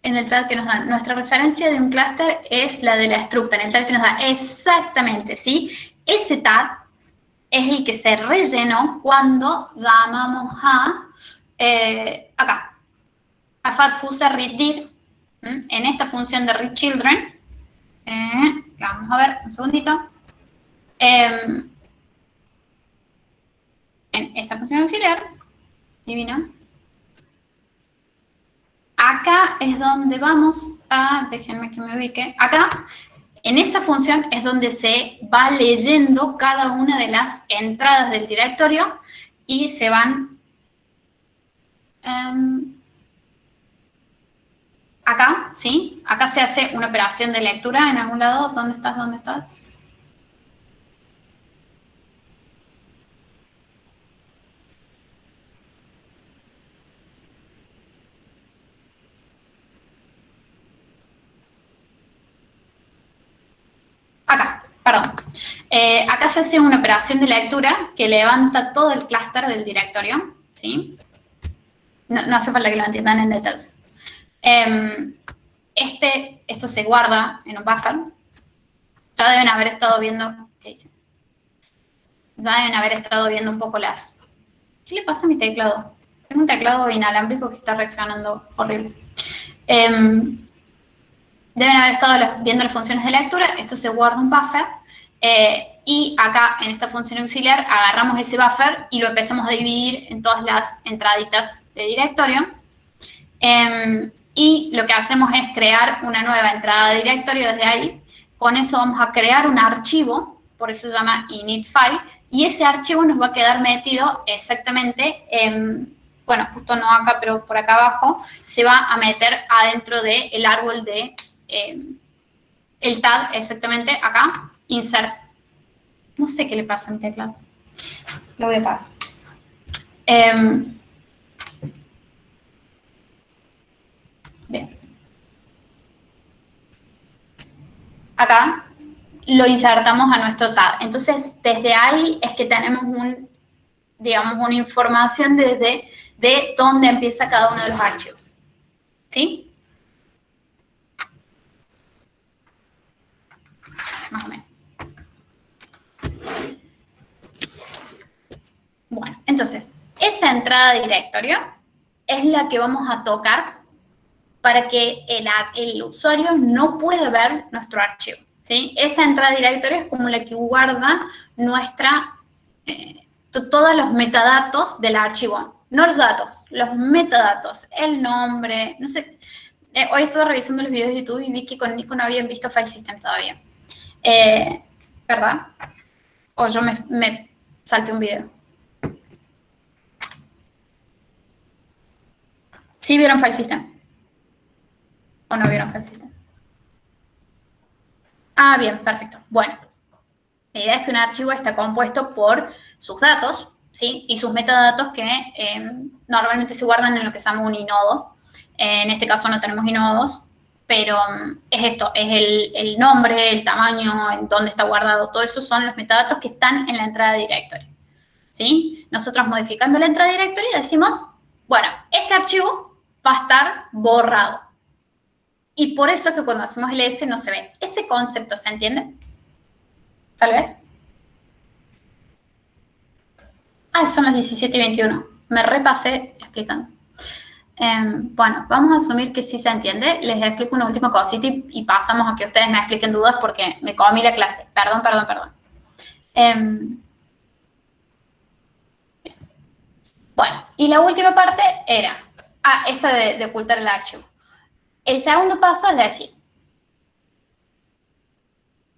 En el tal que nos da, nuestra referencia de un clúster es la de la estructura, en el tal que nos da exactamente, ¿sí? Ese tag es el que se rellenó cuando llamamos acá, a fatfuse readdir, en esta función de readChildren. Vamos a ver, un segundito. En esta función auxiliar, divino. Acá es donde vamos a, déjenme que me ubique, acá, en esa función es donde se va leyendo cada una de las entradas del directorio y se van acá, ¿sí? Acá se hace una operación de lectura en algún lado. ¿Dónde estás? ¿Dónde estás? Acá, perdón. Acá se hace una operación de lectura que levanta todo el clúster del directorio, ¿sí? No hace falta que lo entiendan en detalle. Esto se guarda en un buffer. Ya deben haber estado viendo... ¿Qué dice? Ya deben haber estado viendo un poco las... ¿Qué le pasa a mi teclado? Tengo un teclado inalámbrico que está reaccionando horrible. Deben haber estado viendo las funciones de lectura. Esto se guarda en un buffer. Y acá, en esta función auxiliar, agarramos ese buffer y lo empezamos a dividir en todas las entraditas de directorio. y lo que hacemos es crear una nueva entrada de directorio desde ahí. Con eso vamos a crear un archivo, por eso se llama init file, y ese archivo nos va a quedar metido exactamente en, bueno, justo no acá, pero por acá abajo, se va a meter adentro del árbol de el tab, exactamente acá, insert. No sé qué le pasa a mi teclado. Lo voy a apagar. Bien. Acá lo insertamos a nuestro tab. Entonces, desde ahí es que tenemos digamos, una información de dónde empieza cada uno de los archivos. ¿Sí? Más o menos. Bueno, entonces, esa entrada de directorio es la que vamos a tocar para que el usuario no pueda ver nuestro archivo, ¿sí? Esa entrada de directorio es como la que guarda todos los metadatos del archivo. No los datos, los metadatos, el nombre, no sé. Hoy estuve revisando los videos de YouTube y vi que con Nico no habían visto File System todavía. ¿Verdad? O yo me salté un video. ¿Sí vieron File System? ¿O no vieron File System? Ah, bien, perfecto. Bueno, la idea es que un archivo está compuesto por sus datos, ¿sí? Y sus metadatos que normalmente se guardan en lo que se llama un inodo. En este caso no tenemos inodos, pero es esto, es el nombre, el tamaño, en dónde está guardado. Todo eso son los metadatos que están en la entrada de directorio, ¿sí? Nosotros modificando la entrada de directorio decimos, bueno, este archivo va a estar borrado. Y por eso que cuando hacemos ls no se ve. Ese concepto, ¿se entiende? ¿Tal vez? Ah, son las 17:21. Me repasé explicando. Bueno, vamos a asumir que sí se entiende. Les explico una última cosita y pasamos a que ustedes me expliquen dudas porque me comí la clase. Perdón. Bueno, y la última parte era esta de ocultar el archivo. El segundo paso es decir,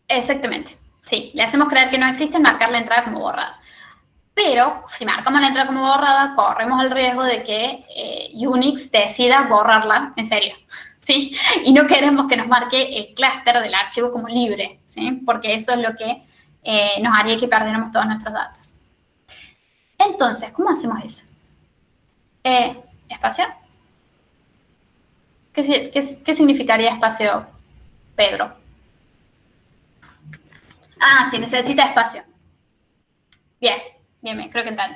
exactamente, sí, le hacemos creer que no existe, marcar la entrada como borrada. Pero si marcamos la entrada como borrada, corremos el riesgo de que Unix decida borrarla, en serio, ¿sí? Y no queremos que nos marque el clúster del archivo como libre, ¿sí? Porque eso es lo que nos haría que perdiéramos todos nuestros datos. Entonces, ¿cómo hacemos eso? ¿Espacio? ¿Qué significaría espacio, Pedro? Ah, sí, necesita espacio. Bien, creo que entendí.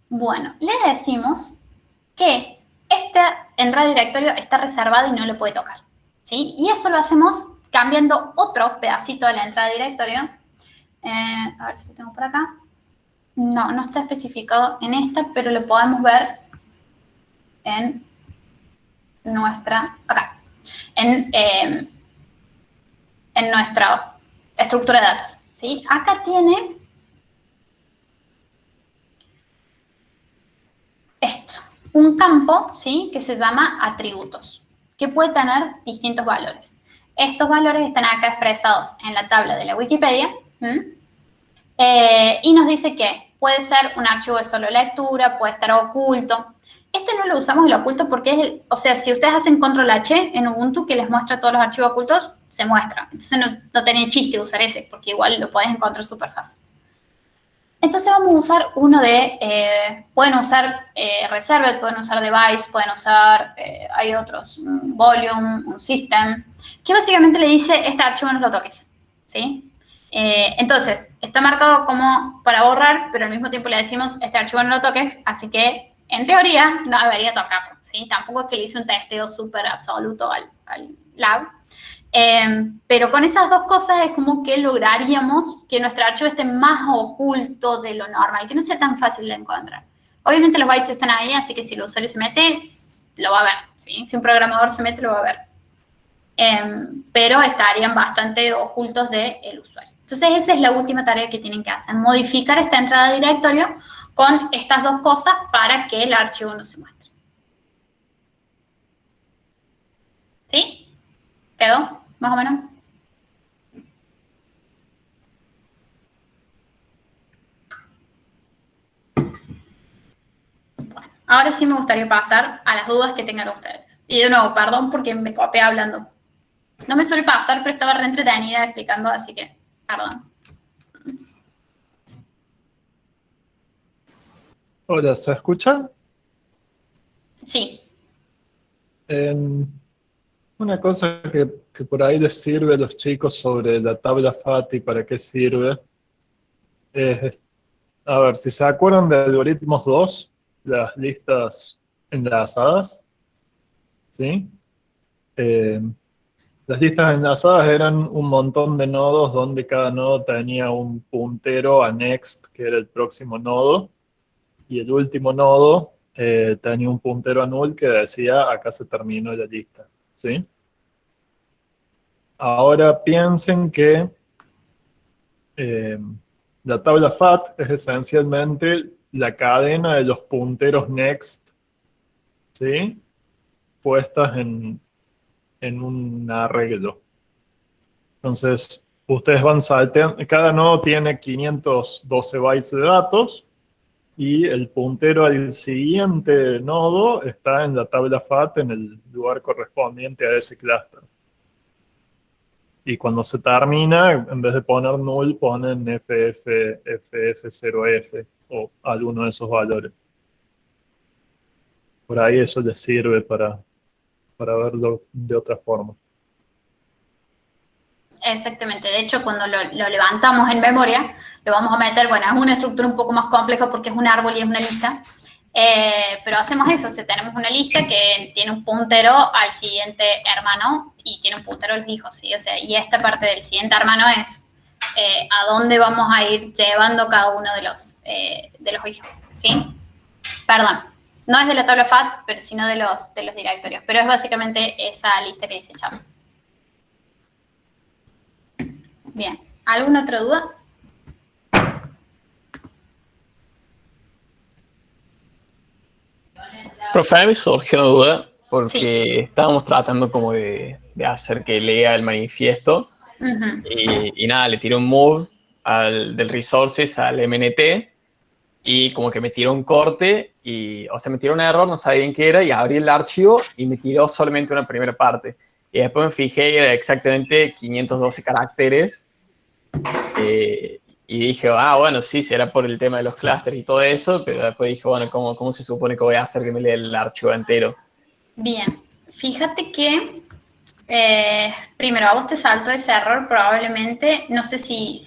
Bueno, le decimos que esta entrada de directorio está reservada y no lo puede tocar, ¿sí? Y eso lo hacemos cambiando otro pedacito de la entrada de directorio. A ver si lo tengo por acá. No está especificado en esta, pero lo podemos ver en acá, en nuestra estructura de datos, ¿sí? Acá tiene esto, un campo, ¿sí? Que se llama atributos, que puede tener distintos valores. Estos valores están acá expresados en la tabla de la Wikipedia, y nos dice que puede ser un archivo de solo lectura, puede estar oculto. Este no lo usamos el oculto porque o sea, si ustedes hacen control H en Ubuntu que les muestra todos los archivos ocultos, se muestra. Entonces no tenía chiste usar ese, porque igual lo podés encontrar súper fácil. Entonces vamos a usar uno pueden usar Reserved, pueden usar Device, pueden usar, hay otros, un Volume, un System, que básicamente le dice, este archivo no lo toques, ¿sí? Entonces, está marcado como para borrar, pero al mismo tiempo le decimos, este archivo no lo toques, así que en teoría no debería tocarlo, ¿sí? Tampoco es que le hice un testeo súper absoluto al lab. Pero con esas dos cosas es como que lograríamos que nuestro archivo esté más oculto de lo normal, que no sea tan fácil de encontrar. Obviamente los bytes están ahí, así que si el usuario se mete, lo va a ver, ¿sí? Si un programador se mete, lo va a ver. Pero estarían bastante ocultos del usuario. Entonces, esa es la última tarea que tienen que hacer, modificar esta entrada de directorio con estas dos cosas para que el archivo no se muestre. ¿Sí? ¿Quedó? Más o menos. Bueno, ahora sí me gustaría pasar a las dudas que tengan ustedes. Y de nuevo, perdón porque me copié hablando. No me suele pasar, pero estaba re entretenida explicando, así que, perdón. Hola, ¿se escucha? Sí. Una cosa que por ahí les sirve a los chicos sobre la tabla FATI, ¿para qué sirve? Es, a ver, si se acuerdan de algoritmos 2, las listas enlazadas, ¿sí? Eh, las listas enlazadas eran un montón de nodos donde cada nodo tenía un puntero a next, que era el próximo nodo, y el último nodo tenía un puntero a null que decía acá se terminó la lista, ¿sí? Ahora piensen que eh, la tabla FAT es esencialmente la cadena de los punteros next, ¿sí? Puestas en un arreglo. Entonces, ustedes van salteando, cada nodo tiene 512 bytes de datos y el puntero al siguiente nodo está en la tabla FAT en el lugar correspondiente a ese clúster. Y cuando se termina, en vez de poner null, ponen FF, FF0F o alguno de esos valores. Por ahí eso les sirve para verlo de otra forma. Exactamente. De hecho, cuando lo levantamos en memoria, lo vamos a meter, bueno, es una estructura un poco más compleja porque es un árbol y es una lista. Pero hacemos eso, o sea, tenemos una lista que tiene un puntero al siguiente hermano y tiene un puntero a los hijos, ¿sí? O sea, y esta parte del siguiente hermano es a dónde vamos a ir llevando cada uno de los hijos, ¿sí? Perdón, no es de la tabla FAT, pero sino de los directorios, pero es básicamente esa lista que dice Chavo. Bien, ¿alguna otra duda? Profe, a mí me surgió una duda porque Sí. estábamos tratando como de hacer que lea el manifiesto y nada, le tiré un move del resources al MNT y como que me tiró un corte y, o sea, me tiró un error, no sabía bien qué era y abrí el archivo y me tiró solamente una primera parte. Y después me fijé y era exactamente 512 caracteres y dije, bueno, sí, será por el tema de los clústeres y todo eso, pero después dije, bueno, ¿cómo se supone que voy a hacer que me lea el archivo entero? Bien, fíjate que primero a vos te saltó ese error probablemente, no sé si...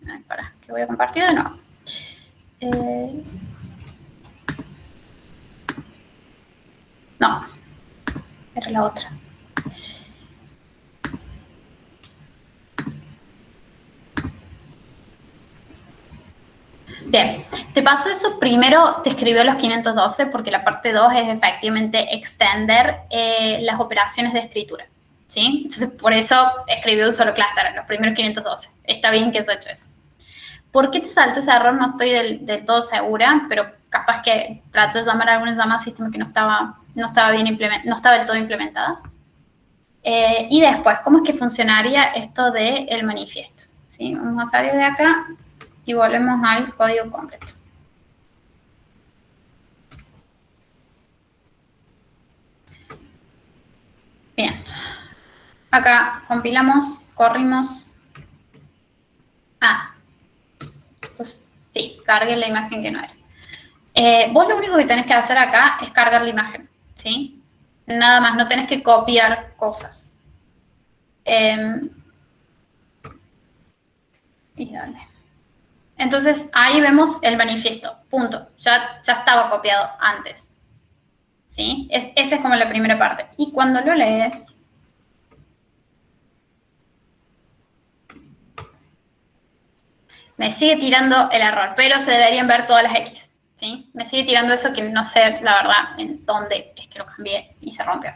Ay, para, que voy a compartir de nuevo. No, era la otra. Bien, te pasó eso, primero te escribió los 512 porque la parte 2 es efectivamente extender las operaciones de escritura, ¿sí? Entonces, por eso escribió un solo clúster, los primeros 512. Está bien que has hecho eso. ¿Por qué te saltó ese error? No estoy del todo segura, pero capaz que trato de llamar a alguna llamada sistema que no estaba del todo implementada. Y después, ¿cómo es que funcionaría esto del manifiesto? ¿Sí? Vamos a salir de acá y volvemos al código completo. Bien. Acá compilamos, corrimos. Pues sí, cargué la imagen que no era. Vos lo único que tenés que hacer acá es cargar la imagen, ¿sí? Nada más, no tenés que copiar cosas. Y dale. Entonces, ahí vemos el manifiesto, punto. Ya estaba copiado antes. ¿Sí? Esa es como la primera parte. Y cuando lo lees, me sigue tirando el error, pero se deberían ver todas las X. ¿Sí? Me sigue tirando eso que no sé, la verdad, en dónde es que lo cambié y se rompió.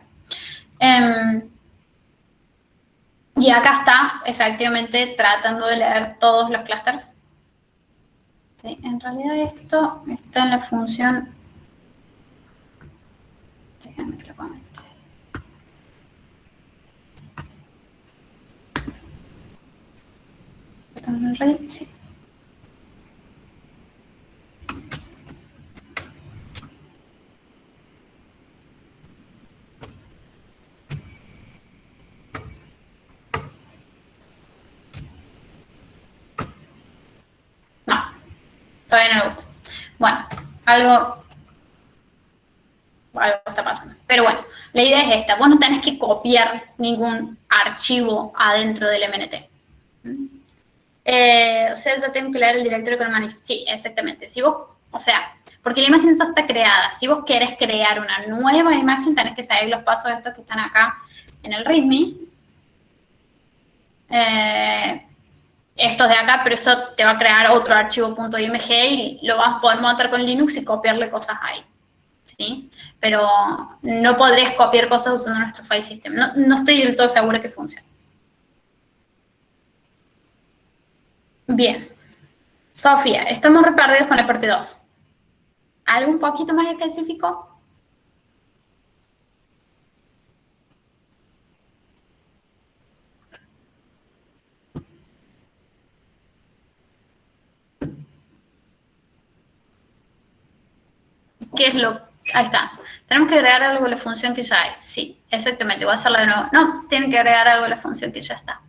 Y acá está, efectivamente, tratando de leer todos los clusters. ¿Sí? En realidad esto está en la función... Déjenme que lo comente. ¿Están en el Reddit? Sí. No, todavía no le gusta. Bueno, algo está pasando. Pero bueno, la idea es esta. Vos no tenés que copiar ningún archivo adentro del MNT. O sea, ya tengo que leer el directorio con el manifiesto. Sí, exactamente. Si vos, o sea, porque la imagen ya está creada. Si vos querés crear una nueva imagen, tenés que seguir los pasos estos que están acá en el README. Estos de acá, pero eso te va a crear otro archivo .img y lo vas a poder montar con Linux y copiarle cosas ahí. ¿Sí? Pero no podrías copiar cosas usando nuestro file system. No estoy del todo segura que funcione. Bien. Sofía, estamos re perdidos con la parte 2. ¿Algo un poquito más específico? ¿Qué es lo? Ahí está. Tenemos que agregar algo a la función que ya hay. Sí, exactamente. Voy a hacerla de nuevo. No, tienen que agregar algo a la función que ya está.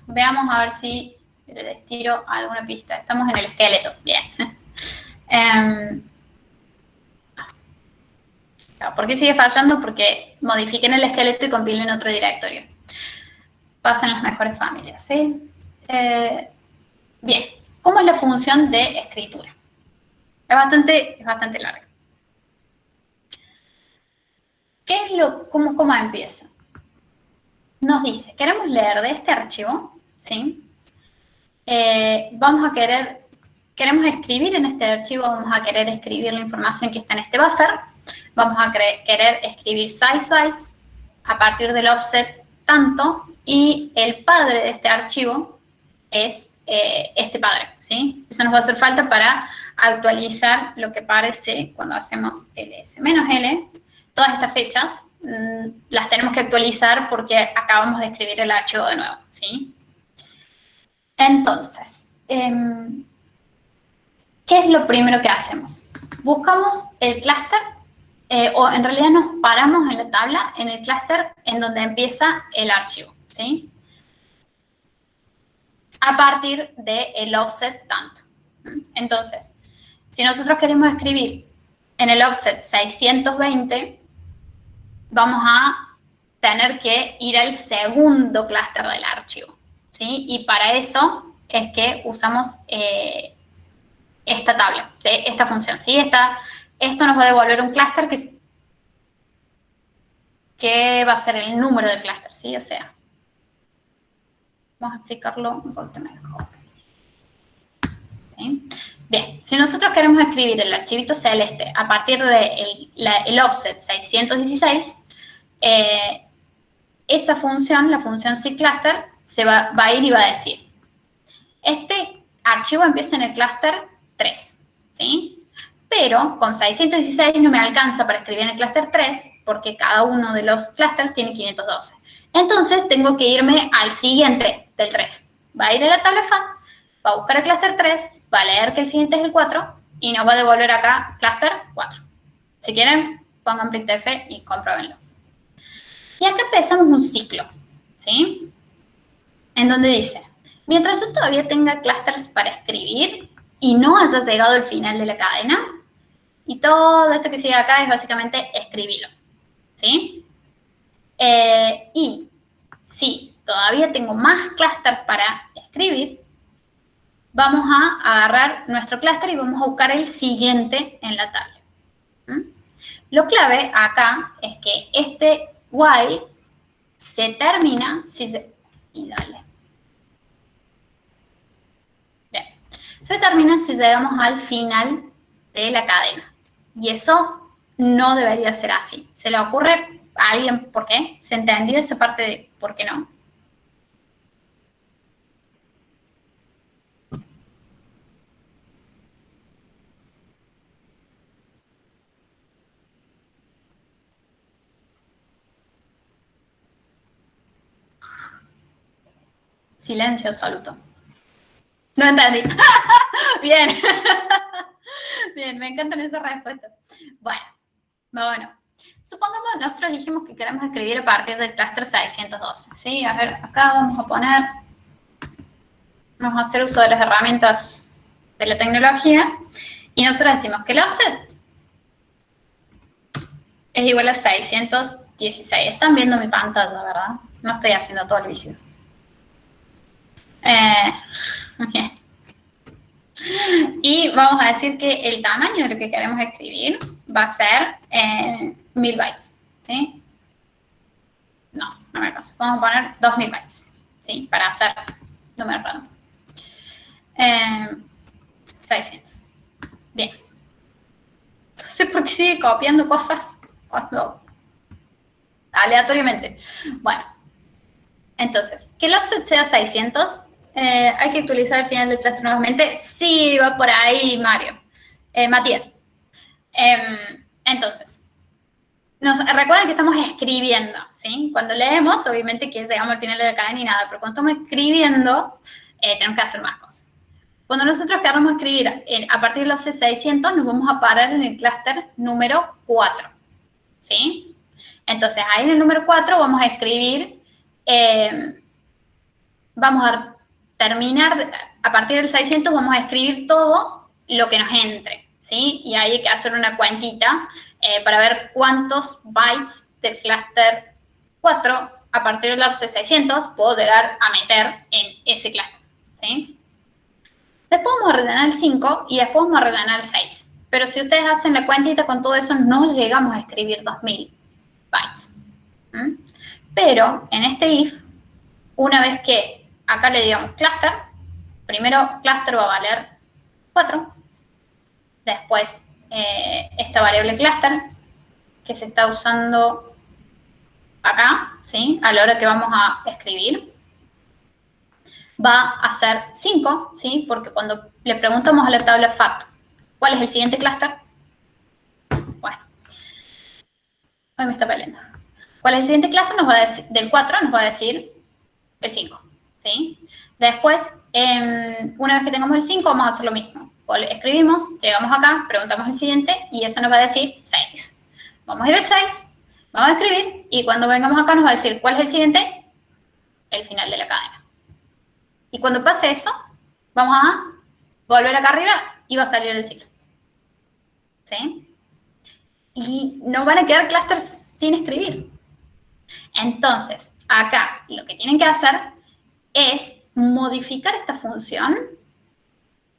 Veamos a ver si les tiro alguna pista. Estamos en el esqueleto. Bien. ¿Por qué sigue fallando? Porque modifiquen el esqueleto y compilen otro directorio. Pasen las mejores familias, ¿sí? Bien. ¿Cómo es la función de escritura? Es bastante larga. ¿Cómo empieza? Nos dice, queremos leer de este archivo, ¿sí? Queremos escribir en este archivo, vamos a querer escribir la información que está en este buffer, vamos a querer escribir size bytes a partir del offset tanto, y el padre de este archivo es este padre, ¿sí? Eso nos va a hacer falta para actualizar lo que parece cuando hacemos ls-l. Todas estas fechas las tenemos que actualizar porque acabamos de escribir el archivo de nuevo, ¿sí? Entonces, ¿qué es lo primero que hacemos? Buscamos el clúster, o en realidad nos paramos en la tabla, en el clúster en donde empieza el archivo, ¿sí? A partir del offset tanto. Entonces, si nosotros queremos escribir en el offset 620, vamos a tener que ir al segundo clúster del archivo, ¿sí? Y para eso es que usamos esta tabla, ¿sí? Esta función, ¿sí? Esto nos va a devolver un clúster que va a ser el número del clúster, ¿sí? O sea, vamos a explicarlo un poquito mejor. ¿Sí? Bien, si nosotros queremos escribir el archivito celeste a partir del offset 616, esa función, la función cCluster, va a ir y va a decir, este archivo empieza en el clúster 3, ¿sí? Pero con 616 no me alcanza para escribir en el clúster 3 porque cada uno de los clústeres tiene 512. Entonces tengo que irme al siguiente del 3. Va a ir a la tabla FAT, va a buscar el clúster 3, va a leer que el siguiente es el 4 y nos va a devolver acá clúster 4. Si quieren, pongan printf y compruébenlo. Y acá empezamos un ciclo, ¿sí? En donde dice, mientras yo todavía tenga clusters para escribir y no haya llegado al final de la cadena, y todo esto que sigue acá es básicamente escribirlo, ¿sí? Y si todavía tengo más clusters para escribir, vamos a agarrar nuestro clúster y vamos a buscar el siguiente en la tabla. Lo clave acá es que este while se termina y dale. Bien. Se termina si llegamos al final de la cadena. Y eso no debería ser así. ¿Se le ocurre a alguien por qué? ¿Se entendió esa parte de por qué no? Silencio absoluto. No entendí. Bien. Bien, me encantan esas respuestas. Bueno. Supongamos, nosotros dijimos que queremos escribir a partir del clúster 612. ¿Sí? A ver, acá vamos a hacer uso de las herramientas de la tecnología. Y nosotros decimos que el offset es igual a 616. Están viendo mi pantalla, ¿verdad? No estoy haciendo todo el vídeo. Bien. Y vamos a decir que el tamaño de lo que queremos escribir va a ser 1000 bytes, ¿sí? No me alcanza. Vamos a poner 2000 bytes, ¿sí? Para hacer números redondos. 600. Bien. No sé por qué sigue copiando cosas aleatoriamente. Bueno. Entonces, que el offset sea 600, hay que actualizar el final del clúster nuevamente. Sí, va por ahí, Matías. Entonces, recuerden que estamos escribiendo, ¿sí? Cuando leemos, obviamente que llegamos al final de la cadena y nada, pero cuando estamos escribiendo, tenemos que hacer más cosas. Cuando nosotros queramos escribir a partir del offset 600, nos vamos a parar en el clúster número 4, ¿sí? Entonces, ahí en el número 4 vamos a escribir... vamos a terminar, a partir del 600 vamos a escribir todo lo que nos entre, ¿sí? Y ahí hay que hacer una cuentita para ver cuántos bytes del clúster 4 a partir del offset 600 puedo llegar a meter en ese clúster, ¿sí? Después vamos a rellenar el 5 y después vamos a rellenar el 6. Pero si ustedes hacen la cuentita con todo eso, no llegamos a escribir 2000 bytes. Pero en este if, una vez que acá le digamos cluster, primero cluster va a valer 4, después esta variable cluster que se está usando acá, ¿sí? A la hora que vamos a escribir, va a ser 5, ¿sí? Porque cuando le preguntamos a la tabla FAT cuál es el siguiente cluster, bueno, hoy me está peleando. ¿Cuál es el siguiente clúster? Nos va a decir, del 4 nos va a decir el 5, ¿sí? Después, una vez que tengamos el 5, vamos a hacer lo mismo. Escribimos, llegamos acá, preguntamos el siguiente y eso nos va a decir 6. Vamos a ir al 6, vamos a escribir y cuando vengamos acá nos va a decir ¿cuál es el siguiente? El final de la cadena. Y cuando pase eso, vamos a volver acá arriba y va a salir el ciclo. ¿Sí? Y no van a quedar clústeres sin escribir. Entonces, acá lo que tienen que hacer es modificar esta función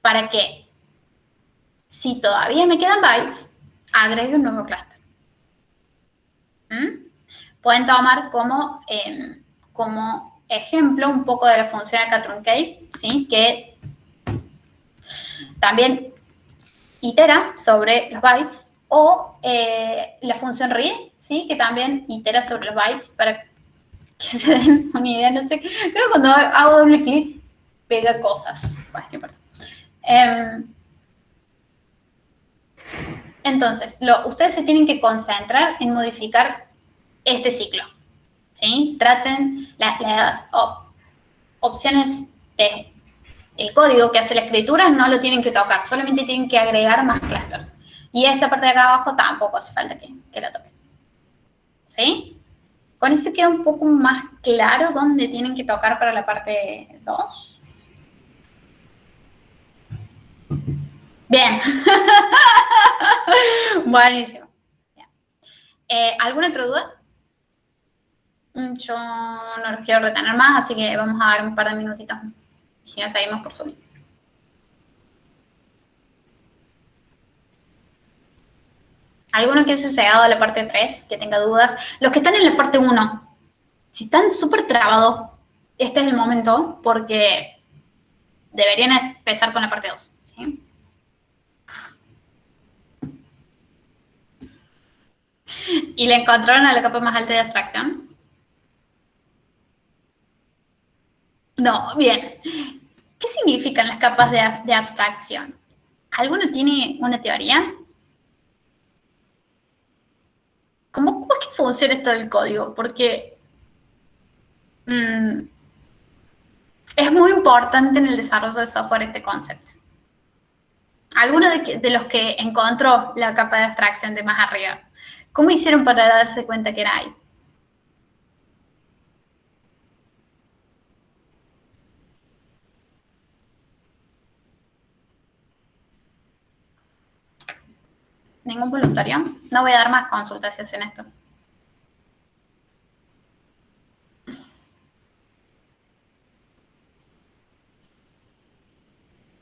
para que, si todavía me quedan bytes, agregue un nuevo clúster. Pueden tomar como ejemplo un poco de la función acá truncate, ¿sí? Que también itera sobre los bytes, o la función read, ¿sí? Que también itera sobre los bytes para que se den una idea, no sé. Creo que cuando hago doble clic, pega cosas. Bueno, no importa. Entonces, ustedes se tienen que concentrar en modificar este ciclo, ¿sí? Traten las opciones el código que hace la escritura no lo tienen que tocar, solamente tienen que agregar más clusters. Y esta parte de acá abajo tampoco hace falta que la toquen. ¿Sí? Con eso queda un poco más claro dónde tienen que tocar para la parte 2. Bien. Buenísimo. Bien. ¿Alguna otra duda? Yo no los quiero retener más, así que vamos a dar un par de minutitos. Si no, seguimos por Zoom. ¿Alguno que haya llegado a la parte 3, que tenga dudas? Los que están en la parte 1, si están súper trabados, este es el momento, porque deberían empezar con la parte 2, ¿sí? ¿Y le encontraron a la capa más alta de abstracción? No, bien. ¿Qué significan las capas de abstracción? ¿Alguno tiene una teoría? ¿Cómo es que funciona esto del código? Porque importante en el desarrollo de software este concepto. Alguno de los que encontró la capa de abstracción de más arriba, ¿cómo hicieron para darse cuenta que era ahí? ¿Ningún voluntario? No voy a dar más consultas si hacen esto.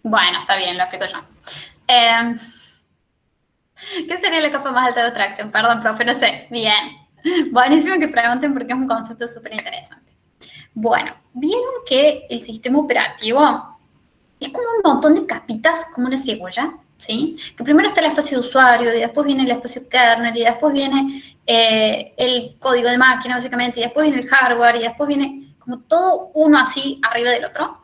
Bueno, está bien, lo explico yo. ¿Qué sería la capa más alta de abstracción? Perdón, profe, no sé. Bien. Buenísimo que pregunten porque es un concepto súper interesante. Bueno, ¿vieron que el sistema operativo es como un montón de capitas, como una cebolla? ¿Sí? Que primero está el espacio de usuario, y después viene el espacio kernel, y después viene el código de máquina, básicamente, y después viene el hardware, y después viene como todo uno así arriba del otro.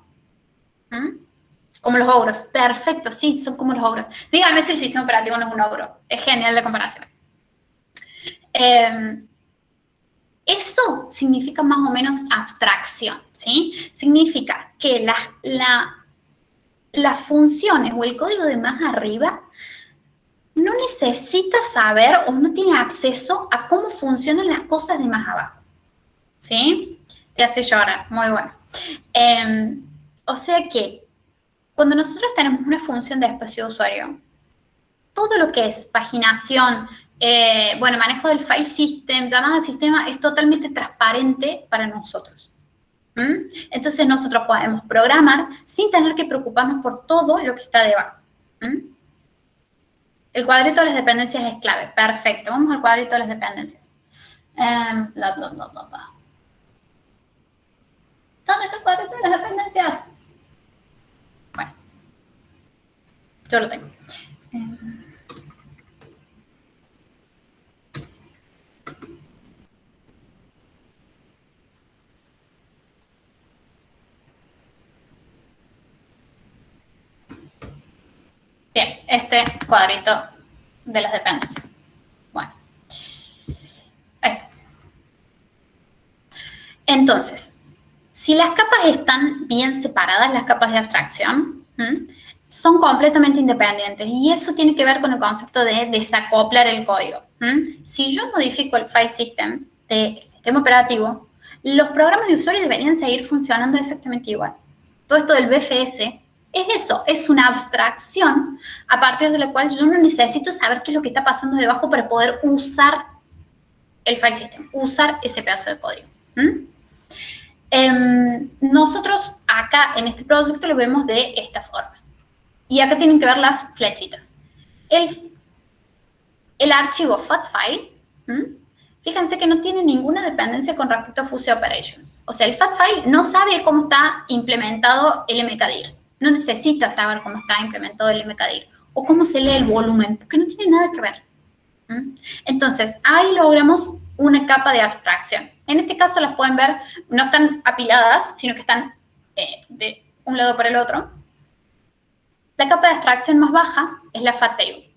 Como los ogros. Perfecto, sí, son como los ogros. Díganme si el sistema operativo no es un ogro. Es genial la comparación. Eso significa más o menos abstracción, ¿sí? Significa que las funciones o el código de más arriba no necesita saber o no tiene acceso a cómo funcionan las cosas de más abajo, ¿sí? Te hace llorar, muy bueno. O sea que cuando nosotros tenemos una función de espacio de usuario, todo lo que es paginación, manejo del file system, llamada al sistema, es totalmente transparente para nosotros. Entonces nosotros podemos programar sin tener que preocuparnos por todo lo que está debajo. El cuadrito de las dependencias es clave. Perfecto, vamos al cuadrito de las dependencias. Bla, bla, bla, bla, bla. ¿Dónde está el cuadrito de las dependencias? Bueno, yo lo tengo. Bien, este cuadrito de las dependencias. Bueno, ahí está. Entonces, si las capas están bien separadas, las capas de abstracción, son completamente independientes. Y eso tiene que ver con el concepto de desacoplar el código. Si yo modifico el file system del sistema operativo, los programas de usuario deberían seguir funcionando exactamente igual. Todo esto del BFS es eso, es una abstracción a partir de la cual yo no necesito saber qué es lo que está pasando debajo para poder usar el file system, usar ese pedazo de código. Nosotros acá en este proyecto lo vemos de esta forma. Y acá tienen que ver las flechitas. El archivo FATFile, fíjense que no tiene ninguna dependencia con respecto a Fuzzy Operations. O sea, el FATFile no sabe cómo está implementado el mkdir. No necesita saber cómo está implementado el mkdir o cómo se lee el volumen, porque no tiene nada que ver. Entonces, ahí logramos una capa de abstracción. En este caso las pueden ver, no están apiladas, sino que están de un lado para el otro. La capa de abstracción más baja es la Fat Table.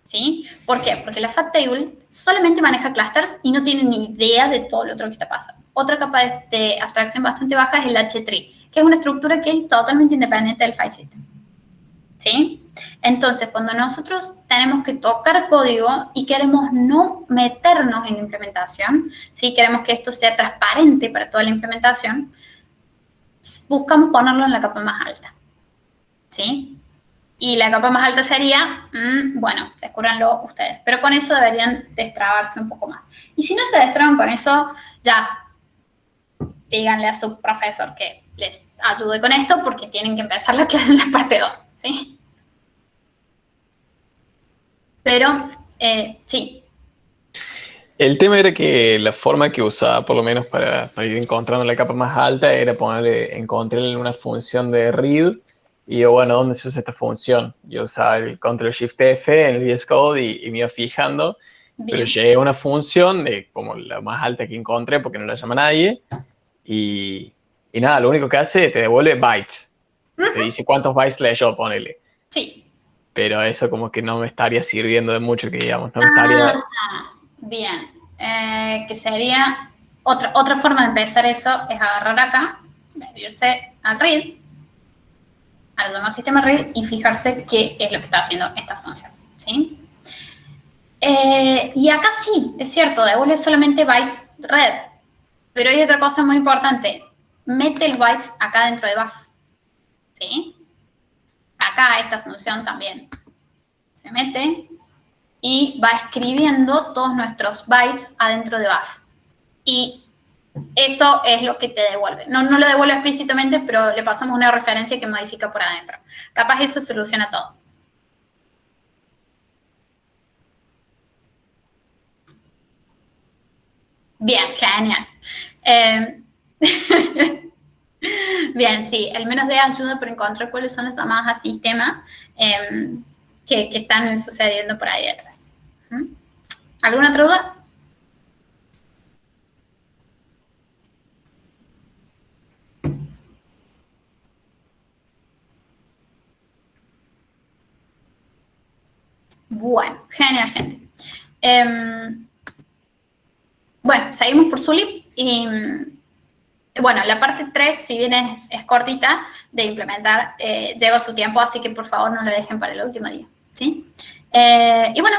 ¿Sí? ¿Por qué? Porque la Fat Table solamente maneja clusters y no tiene ni idea de todo lo otro que está pasando. Otra capa de abstracción bastante baja es el H-Tree, que es una estructura que es totalmente independiente del file system. ¿Sí? Entonces, cuando nosotros tenemos que tocar código y queremos no meternos en la implementación, ¿sí? Queremos que esto sea transparente para toda la implementación, buscamos ponerlo en la capa más alta. ¿Sí? Y la capa más alta sería, bueno, descúbranlo ustedes. Pero con eso deberían destrabarse un poco más. Y si no se destraban con eso, ya díganle a su profesor que les ayude con esto porque tienen que empezar la clase en la parte 2, ¿sí? Pero, sí. El tema era que la forma que usaba, por lo menos para ir encontrando la capa más alta, era encontrarle una función de read. Y yo, bueno, ¿dónde se usa esta función? Yo usaba el Ctrl-Shift-F en el VS Code y me iba fijando. Bien. Pero llegué a una función de como la más alta que encontré porque no la llama nadie. Y nada, lo único que hace te devuelve bytes. Te dice cuántos bytes leyó, ponele. Sí. Pero eso como que no me estaría sirviendo de mucho, que digamos. No me estaría... Bien. Que sería... Otra forma de empezar eso es agarrar acá, irse al read. al llamado sistema read y fijarse qué es lo que está haciendo esta función, ¿sí? Y acá sí, es cierto, devuelve solamente bytes read, pero hay otra cosa muy importante. Mete el bytes acá dentro de buff, ¿sí? Acá esta función también se mete y va escribiendo todos nuestros bytes adentro de buff. Y eso es lo que te devuelve. No lo devuelve explícitamente, pero le pasamos una referencia que modifica por adentro. Capaz eso soluciona todo. Bien, genial. Bien, sí, al menos de ayuda para encontrar cuáles son las llamadas a sistema que están sucediendo por ahí detrás. ¿Alguna otra duda? Bueno, genial, gente. Bueno, seguimos por Zulip y, bueno, la parte 3, si bien es cortita de implementar, lleva su tiempo, así que por favor no lo dejen para el último día, ¿sí? Y bueno,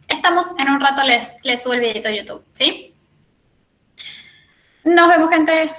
estamos en un rato, les subo el videito de YouTube, ¿sí? Nos vemos, gente.